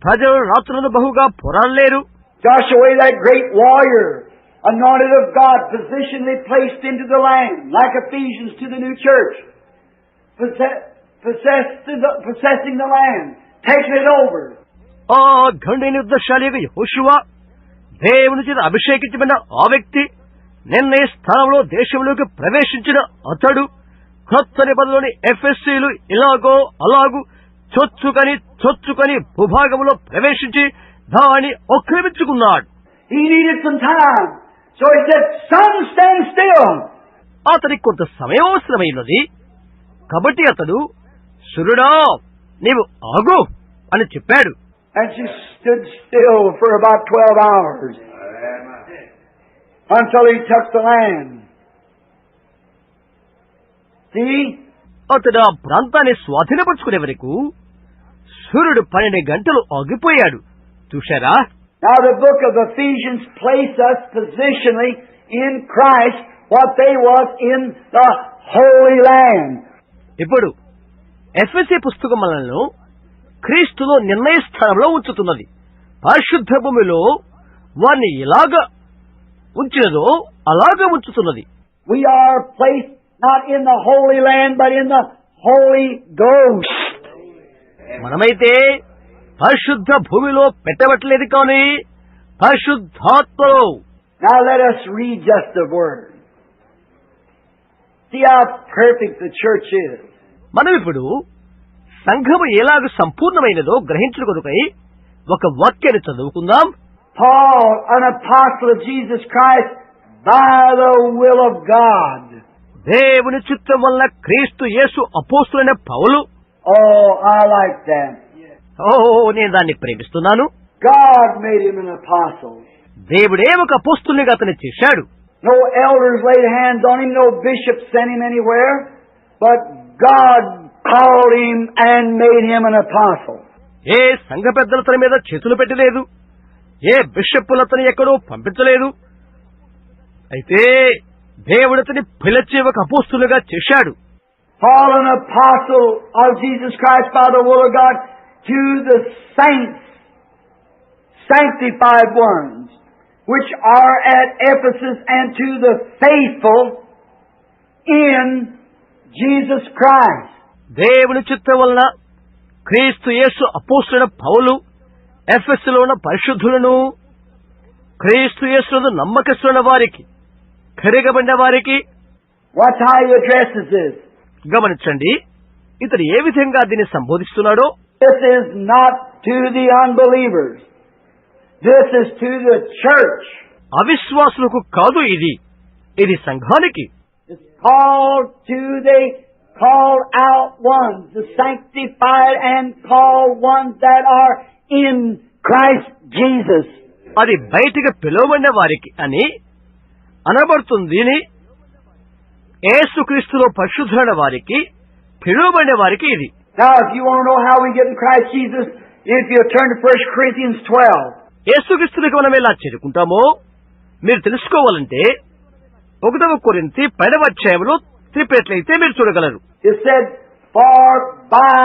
ప్రజలు రాత్రులను బహుగా పోరాడలేరు. Joshua, that great warrior, anointed of God, positionally placed into the land, like Ephesians to the new church, possessing the land, taking it over. ఆ గండైన యుద్ధశాలిగా యెహోషువ దేవుని చేత అభిషేకించబడిన ఆ వ్యక్తి నిన్న ఈ స్థలంలో దేశంలోకి ప్రవేశించిన అతడు క్రొత్త నిబంధనలోని ఎఫెసీయులు ఇలాగో అలాగూ చొచ్చుకొని భూభాగంలో ప్రవేశించి దాన్ని ఆక్రమించుకున్నాడు. He needed some time. So he said, sun, stand still. అతనికి కొంత సమయం అవసరమైనది. కాబట్టి అతడు సూర్యుడా నీవు ఆగు అని చెప్పాడు. And she stood still for about 12 hours until he took the land. See? అతడు ఆ ప్రాంతాన్ని స్వాధీనపరుచుకునే వరకు సూర్యుడు 12 గంటలు ఆగిపోయాడు. చూశారా? Now the book of Ephesians places us positionally in Christ what they was in the Holy Land. ఇప్పుడు ఎఫెసీ పుస్తకం మనల్ని క్రీస్తులో నిర్ణయ స్థానంలో ఉంచుతున్నది. పరిశుద్ధ భూమిలో వారిని ఎలాగ ఉంచినదో అలాగా ఉంచుతున్నది. We are placed not in the Holy Land but in the Holy Ghost. మనమైతే పరిశుద్ధ భూమిలో పెట్టబట్టలేదు కానీ పరిశుద్ధాత్మలో. Now let us read just the word. See how perfect the church is. మనం ఇప్పుడు సంఘము ఎలాగ సంపూర్ణమైనదో గ్రహించడం కొరకై ఒక వాక్యాన్ని చదువుకుందాం. Paul, an apostle of Jesus Christ, by the will of God. దేవుని చిత్తం వల్ల క్రీస్తు యేసు అపోస్తులైన పౌలు. Oh, I like that. నేను దాన్ని ప్రేమిస్తున్నాను. God made him an apostle. దేవుడే ఒక అపోస్తులునిగా అతన్ని చేశాడు. No elders laid hands on him, no bishops sent him anywhere, but God called him and made him an apostle. ఏ సంఘ పెద్దల తన మీద చేతులు పెట్టలేదు, ఏ బిషప్పులు అతని ఎక్కడో పంపించలేదు. అయితే దేవుడు అతని పిలిచి ఒక అపోస్తులుగా చేశాడు. Paul, an apostle of Jesus Christ by the will of God, to the saints, sanctified ones, which are at Ephesus, and to the faithful in Jesus Christ. దేవుని చిత్తం వలన క్రీస్తు యేసు అపోస్తులైన పౌలు ఎఫెసులో ఉన్న పరిశుద్ధులను, క్రీస్తు యేసునందు నమ్మకస్తులైన వారికి, కరిగబడిన వారికి. Watch how he addresses this. గమనించండి, ఇతడు ఏ విధంగా దీన్ని సంబోధిస్తున్నాడో. This is not to the unbelievers. This is to the church. అవిశ్వాసులకు కాదు ఇది, ఇది సంఘానికి. It's called to the called out ones, the sanctified and called ones that are in Christ Jesus. అది బయటికి పిలువబడిన వారికి అని అనబడుతుంది. యేసుక్రీస్తులో పరిశుద్ధులైన వారికి, పిలువబడిన వారికి ఇది. Now, if you want to know how we get in Christ Jesus, if you turn to 1 Corinthians 12. యేసుక్రీస్తునికి మనం ఎలా చేరుకుంటామో మీరు తెలుసుకోవాలంటే 1 కొరింథీ 12వ అధ్యాయంలో తిరిగినట్లయితే మీరు చూడగలరు. It said, "For by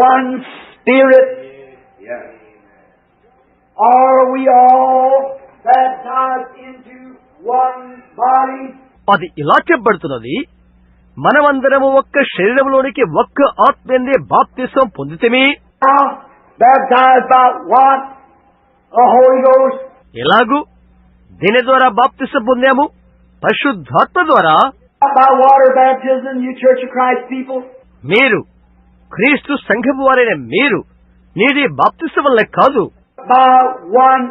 one Spirit are we all baptized into one body." అది ఇలా చెప్పబడుతున్నది, మనమందరము ఒక్క శరీరంలోనికి ఒక్క ఆత్మయందే బాప్తిసం పొందితిమి. Now, baptized by what? The Holy Ghost. ఎలాగూ దీని ద్వారా బాప్తిసం పొందాము, పరిశుద్ధాత్మ ద్వారా. By water baptism, you Church of Christ people. మీరు క్రీస్తు సంఘము వారైన మీరు నీది బాప్తిసం వల్ల కాదు. By one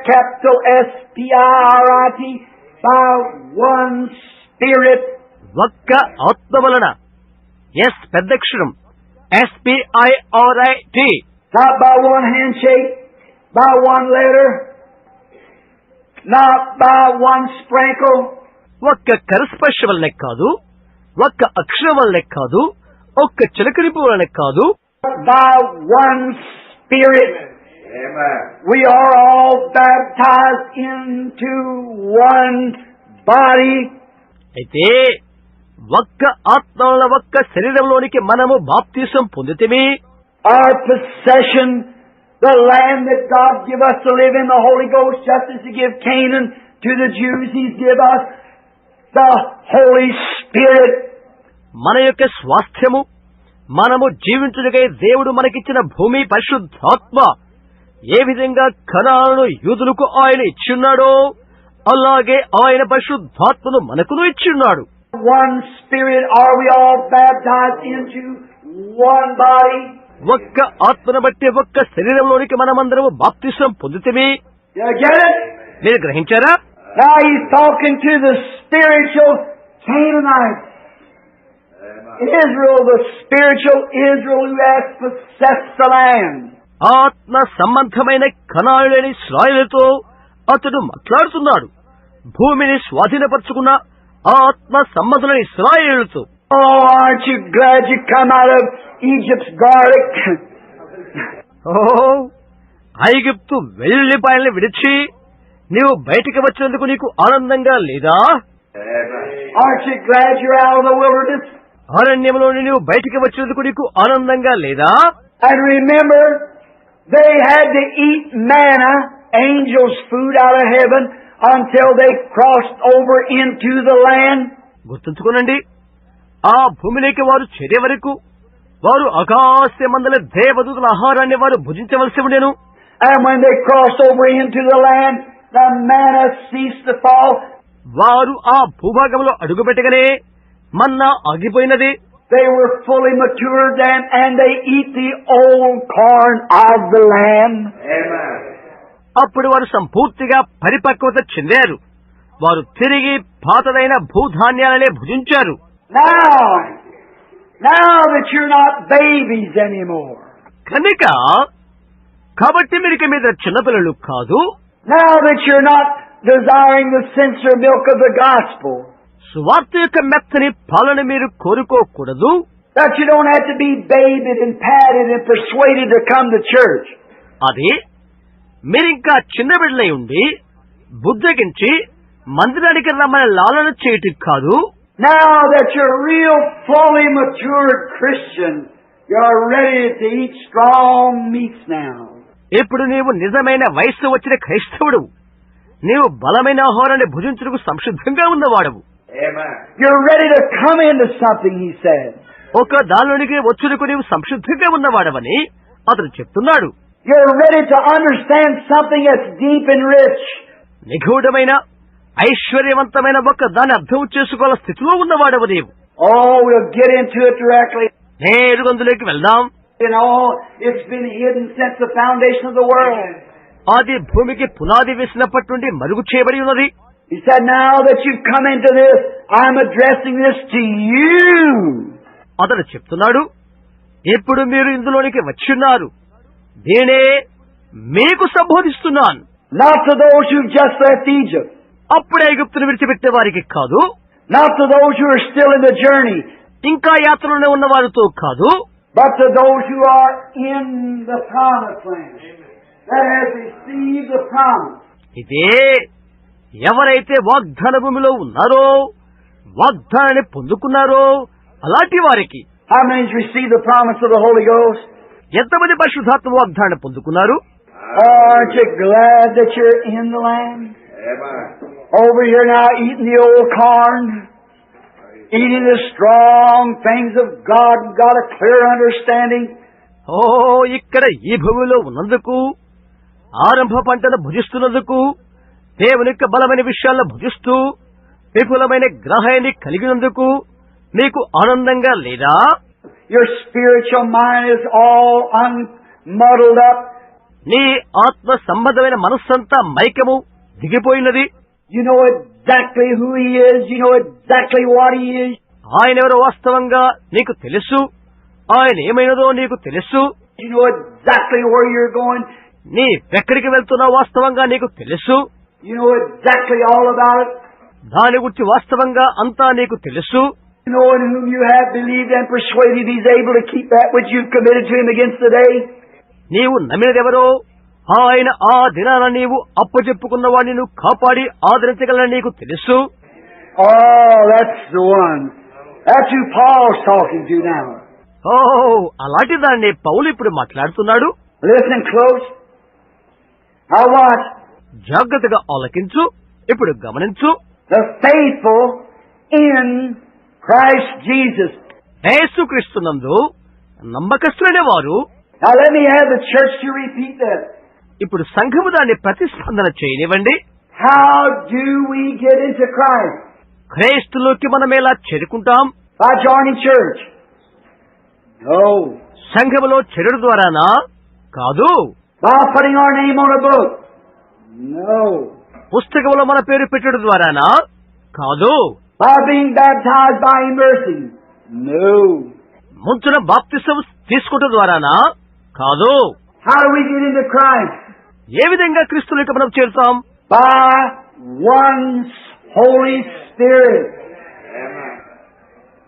capital S-P-I-R-I-T, by one Spirit. ఒక్క ఆత్మ వలన. ఎస్ పెద్దక్షరం, SPIRIT. Not by one handshake, by one letter, not by one sprinkle. ఒక్క కరస్పర్శ వల్లనే కాదు, ఒక్క అక్షరం వల్లనే కాదు, ఒక్క చిలకరింపు వలన కాదు, by one Spirit. Amen. We are all baptized into one body. అయితే ఒక్క ఆత్మ వలన ఒక్క శరీరంలోనికి మనము బాప్తిసం పొందితిమి. Our possession, the land that God give us to live in, the Holy Ghost, just as He gave Canaan to the Jews, He's give us the Holy Spirit. మన యొక్క స్వాస్థ్యము, మనము జీవించుటకై దేవుడు మనకిచ్చిన భూమి పరిశుద్ధాత్మ. ఏ విధంగా కనాను యూదులకు ఆయన ఇచ్చున్నాడో అలాగే ఆయన పరిశుద్ధాత్మను మనకును ఇచ్చున్నాడు. One Spirit are we all baptized into one body. ఒక్క ఆత్మను బట్టి ఒక్క శరీరంలోనికి మనమందరము బాప్తిసం పొందితిమి. You get it? మీరు గ్రహించారా? Now He's talking to the spiritual Canaanites. Israel, the spiritual Israel who has possessed the land. ఆత్మ సంబంధమైన కనానులైన ఇశ్రాయేలుతో అతడు మాట్లాడుతున్నాడు. భూమిని స్వాధీనపరుచుకున్న ఆత్మ సంబంధులైన ఇశ్రాయేలుతో. Oh, aren't you glad you come out of Egypt's garlic? ఓ ఐగుప్తు వెల్లుల్లిపాయల్ని విడిచి నీవు బయటికి వచ్చినందుకు నీకు ఆనందంగా లేదా? Aren't you glad you're out of the wilderness? అరణ్యంలోని నీవు బయటికి వచ్చినందుకు నీకు ఆనందంగా లేదా? And remember, they had to eat manna, angels' food out of heaven, until they crossed over into the land. గుర్తుంచుకోనండి, ఆ భూమిలోకి వారు చేరే వరకు వారు ఆకాశమందల దేవదూతల ఆహారాన్ని వారు భుజించవలసి ఉండెను. And when they crossed over into the land, the manna ceased to fall. వారు ఆ భూభాగంలో అడుగుపెట్టగానే మన్నా ఆగిపోయినది. They were fully matured then, and they eat the old corn of the land. Amen. అప్పుడు వారు సంపూర్తిగా పరిపక్వత చెందారు. వారు తిరిగి పాతదైన భూధాన్యాలనే భుజించారు. Now that you're not babies anymore. కనుక కాబట్టి మీరు ఇక మీద చిన్నపిల్లలు కాదు. Now that you're not desiring the sincere milk of the gospel. సువార్త యొక్క మెత్తని పాలన మీరు కోరుకోకూడదు. That you don't have to be bathed and patted and persuaded to come to church. అది మీరింకా చిన్న బిడ్డలై ఉండి బుద్ధగించి మందిరానికి రమ్మని లాలన చేయటం కాదు. Now that you're a real fully matured Christian, you're ready to eat strong meats now. ఇప్పుడు నీవు నిజమైన వయస్సు వచ్చిన క్రైస్తవుడు, నీవు బలమైన ఆహారాన్ని భుజించుటకు సంసిద్ధంగా ఉన్నవాడవు. You're ready to come into something, he said. ఒక దానిలోనికి వచ్చుటకు నీవు సంసిద్ధంగా ఉన్నవాడవని అతను చెప్తున్నాడు. You're ready to understand something that's deep and rich. నిగూఢమైన ఐశ్వర్యవంతమైన ఒక దాన్ని అర్థం చేసుకోవాల స్థితిలో ఉన్నవాడవు నీవు. Oh, we'll get into it directly. నేరుగా అందులోకి వెళ్దాం. You know, it's been hidden since the foundation of the world. అది భూమికి పునాది వేసినప్పటి నుండి మరుగు చేయబడి ఉన్నది. He said, now that you've come into this, I'm addressing this to you. అతడు చెప్తున్నాడు, ఇప్పుడు మీరు ఇందులోనికి వచ్చిన్నారు, దీనే మీకు సంబోధిస్తున్నాను. Not to those who've just left Egypt. అప్పుడే ఐగుప్తును విడిచిపెట్టే వారికి కాదు. Not to those who are still in the journey. ఇంకా యాత్రలోనే ఉన్న వారితో కాదు. But to those who are in the promised land. That has received the promise. ఇదే ఎవరైతే వాగ్దాన భూమిలో ఉన్నారో, వాగ్దానాన్ని పొందుకున్నారో అలాంటి వారికి. How many has received the promise of the Holy Ghost? ఎంతమంది పరిశుద్ధాత్మ వాగ్దానాన్ని పొందుకున్నారు? Aren't you glad that you're in the land? Amen. Over here now eating the old corn, eating the strong things of God, got a clear understanding. ఓ ఇక్కడ ఈ భూమిలో ఉన్నందుకు, ఆరంభ పంటను భుజిస్తున్నందుకు, దేవుని యొక్క బలమైన విషయాలను భుజిస్తూ విపులమైన గ్రహాన్ని కలిగినందుకు మీకు ఆనందంగా లేదా? Your spiritual mind is all unmuddled up. నీ ఆత్మ సంబంధమైన మనస్సంతా మైకము దిగిపోయినది. You know exactly who He is. You know exactly what He is. ఆయనెవరో వాస్తవంగా నీకు తెలుసు. ఆయన ఏమైనదో నీకు తెలుసు. You know exactly where you're going. నీ ఎక్కడికి వెళ్తున్నావు వాస్తవంగా నీకు తెలుసు. You know exactly all about it. దాని గురించి వాస్తవంగా అంతా నీకు తెలుసు. You know in whom you have believed and persuaded, He's able to keep that which you've committed to Him against the day. నీవు నమ్మినదెవరో ఆయన ఆ దినాన నీవు అప్పచెప్పుకున్న వాడిని నువ్వు కాపాడి ఆదరించగలని నీకు తెలుసు. Oh, that's the one. That's who Paul's talking to now. ఓ అలాంటి దాన్ని పౌలు ఇప్పుడు మాట్లాడుతున్నాడు. Listen close. Now watch. జాగ్రత్తగా ఆలకించు. ఇప్పుడు గమనించు. The faithful in Christ Jesus. యేసుక్రీస్తునందు నమ్మకస్తులైన వారు. Now let me have the church to repeat that. ఇప్పుడు సంఘము దాన్ని ప్రతిస్పందన చేయనివ్వండి. How do we get into Christ? క్రీస్తులోకి మనం ఎలా చేరుకుంటాం? By joining church? No. సంఘములో చేరుడు ద్వారానా? కాదు. By putting our name on a book? No. పుస్తకంలో మన పేరు పెట్టడం ద్వారానా? కాదు. By being baptized by immersing? No. ముంచున బాప్తిసం తీసుకోవడం ద్వారానా? కాదు. How do we get into Christ? ఏ విధంగా క్రీస్తులోకి మనం చేరుతాం? By one Holy Spirit.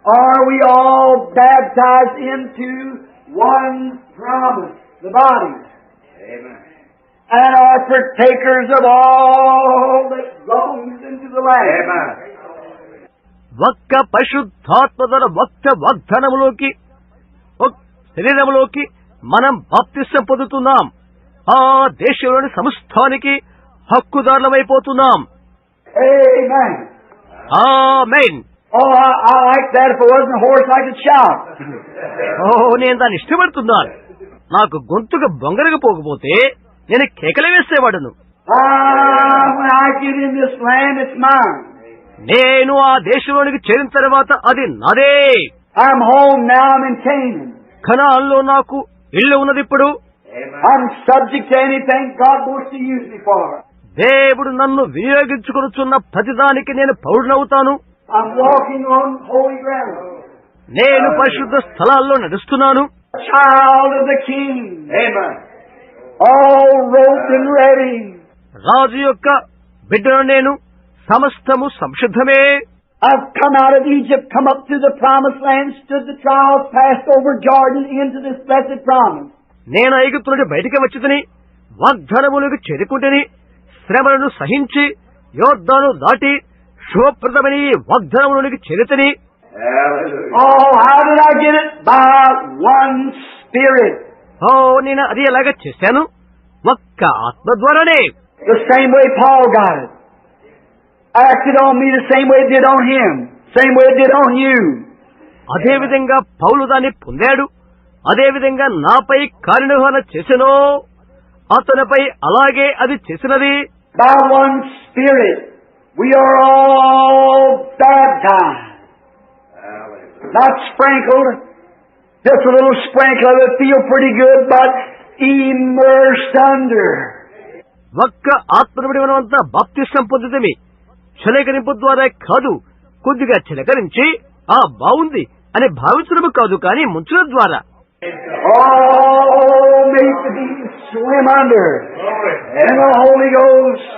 are we all baptized into one promise, the body. Amen. And are partakers of all that goes into the land. Amen. ఒక్క పరిశుద్ధాత్మ ద్వారా ఒక్క వాగ్దానములోకి శరీరములోకి మనం బాప్తిసం పొందుతున్నాం. ఆ దేశంలోని సమస్తానికి హక్కుదారులమైపోతున్నాం. Amen. Amen. Oh, I like that. If it wasn't a horse, I could shout. నేను దాన్ని ఇష్టపడుతున్నాను. నాకు గొంతుకు బొంగరకపోకపోతే నేను కేకలు వేసేవాడును. When I get in this land, it's mine. నేను ఆ దేశంలోనికి చేరిన తర్వాత అది నాదే. I'm home now. I'm in Canaan. కనాన్లో నాకు ఇల్లు ఉన్నది ఇప్పుడు. I'm subject to anything God wants to use me for. దేవుడు నన్ను వినియోగించుకొనుచున్న ప్రతిదానికి నేను పౌరునవుతాను. I'm walking on holy ground. నేను పరిశుద్ధ స్థలాల్లో నడుస్తున్నాను. Child of the King. Amen. All robed and ready. రాజు యొక్క బిడ్డను నేను. సమస్తము సంసిద్ధమే. I've come out of Egypt, come up to the promised land, stood the trials, passed over Jordan into this blessed promise. నేను ఐగుప్తు నుండి బయటికి వచ్చితిని, వాగ్దానములకు చేరుకుంటుని, శ్రమలను సహించి యోర్దాను దాటి శుభప్రదమని వాగ్దానములోనికి చేరితిని. Oh, how did I get it? By one Spirit. నేను అది ఎలాగ చేశాను? ఒక్క ఆత్మ ద్వారానే. The same way Paul got it. Acted on me the same way it did on him. Same way it did on you. అదే విధంగా పౌలు దాన్ని పొందాడు. అదే విధంగా నాపై కార్యనిర్వహణ చేసెనో అతనిపై అలాగే అది చేసినది. By one Spirit we are all baptized. Not sprinkled. Just a little sprinkle of it feel pretty good, but immersed under. ఒక్క ఆత్మనుడి మనమంతా బాప్తిసం పొందుతమే. చిలకరింపు ద్వారా కాదు, కొద్దిగా చిలకరించి బాగుంది అని భావించడము కాదు, కానీ ముంచడం ద్వారా. Oh, make the deep swim under. And the Holy Ghost.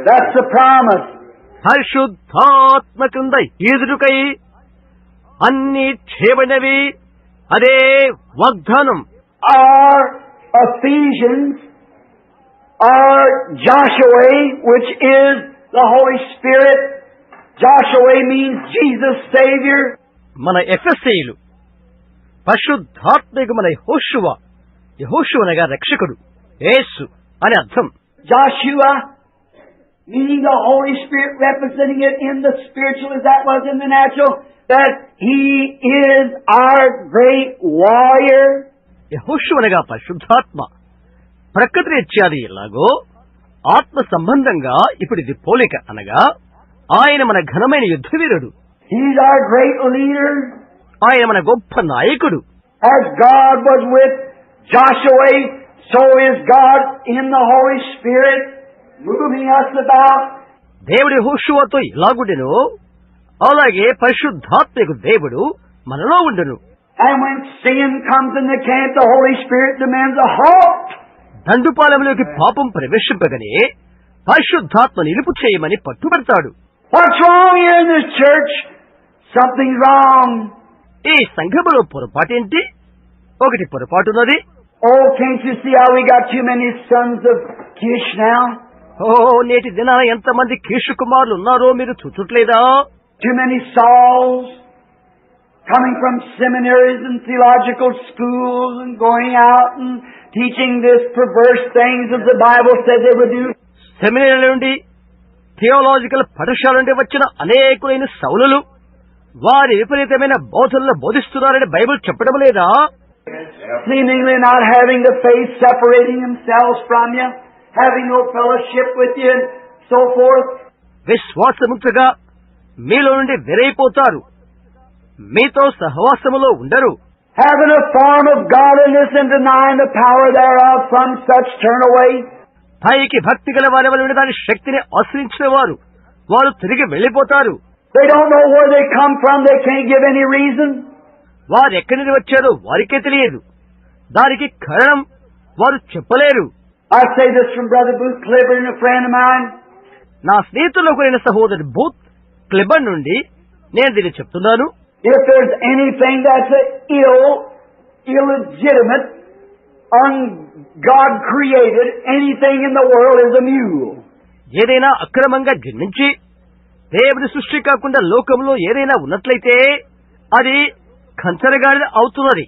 That's the promise. పరిశుద్ధాత్మ కింద ఈదురుకై అన్ని చేయబడినవి. అదే వాగ్దానం. Our Ephesians are Joshua, which is the Holy Spirit. Joshua means Jesus Savior. మన ఎఫెసీయులు పరిశుద్ధాత్మకు మన యెహోషువ అనగా రక్షకుడు, యేసు అని అర్థం. Joshua meaning the Holy Spirit, representing it in the spiritual as that was in the natural, that He is our great warrior. యెహోషువ అనగా పరిశుద్ధాత్మ, ప్రకృతి రీత్యా అది ఎలాగో ఆత్మ సంబంధంగా ఇప్పుడు ఇది పోలిక, అనగా ఆయన మన ఘనమైన యుద్ధవీరుడు. He's our great leader. ఆయన మన గొప్ప నాయకుడు. As God was with Joshua, so is God in the Holy Spirit, moving us about. దేవుడు యెహోషువతో ఎలాగుండెనో అలాగే పరిశుద్ధాత్మకు దేవుడు మనలో ఉండును. And when sin comes in the camp, the Holy Spirit demands a halt. దండుపాలెంలోకి పాపం ప్రవేశింపగానే పరిశుద్ధాత్మ నిలుపు చేయమని పట్టుబడతాడు. What's wrong here in this church? Something's wrong. ఈ సంఘములో పొరపాటేంటి? ఒకటి పొరపాటున్నది. Oh, can't you see how we got too many sons of Kish now? నేటి దినాన ఎంతమంది కీషు కుమారులు ఉన్నారో మీరు చూచుట్లేదా? Too many Sauls coming from seminaries and theological schools and going out and teaching this perverse things as the Bible said they would do. Seminary నుండి theological పాఠశాల నుండి వచ్చిన అనేకులైన సౌలులు వారి విపరీతమైన బోధనలు బోధిస్తున్నారని బైబిల్ చెప్పడం లేదా? Seemingly not having the faith, separating themselves from you, having no fellowship with you, and so forth. విశ్వాసముక్తగా మీలో నుండి వెరైపోతారు, మీతో సహవాసములో ఉండరు. Having a form of godliness and denying the power thereof, from such turn away. పైకి భక్తి గల వారి వల్ల దాని శక్తిని ఆశ్రయించిన వారు తిరిగి వెళ్లిపోతారు. They don't know where they come from. They can't give any reason. వారు ఎక్కడి నుండి వచ్చారో వారికే తెలియదు, దానికి కారణం వారు చెప్పలేరు. I say this from Brother Booth Clifford and a friend of mine. నా స్నేహితుల్లో ఒకరైన సహోదరు బూత్ క్లిబర్న్ నుండి నేను దీన్ని చెప్తున్నాను. If there's anything that's illegitimate, God created, anything in the world is a mule. ఏదైనా అక్రమంగా జన్మించి దేవుని సృష్టి కాకుండా లోకంలో ఏదైనా ఉన్నట్లయితే అది కంచరగాడిద అవుతున్నది.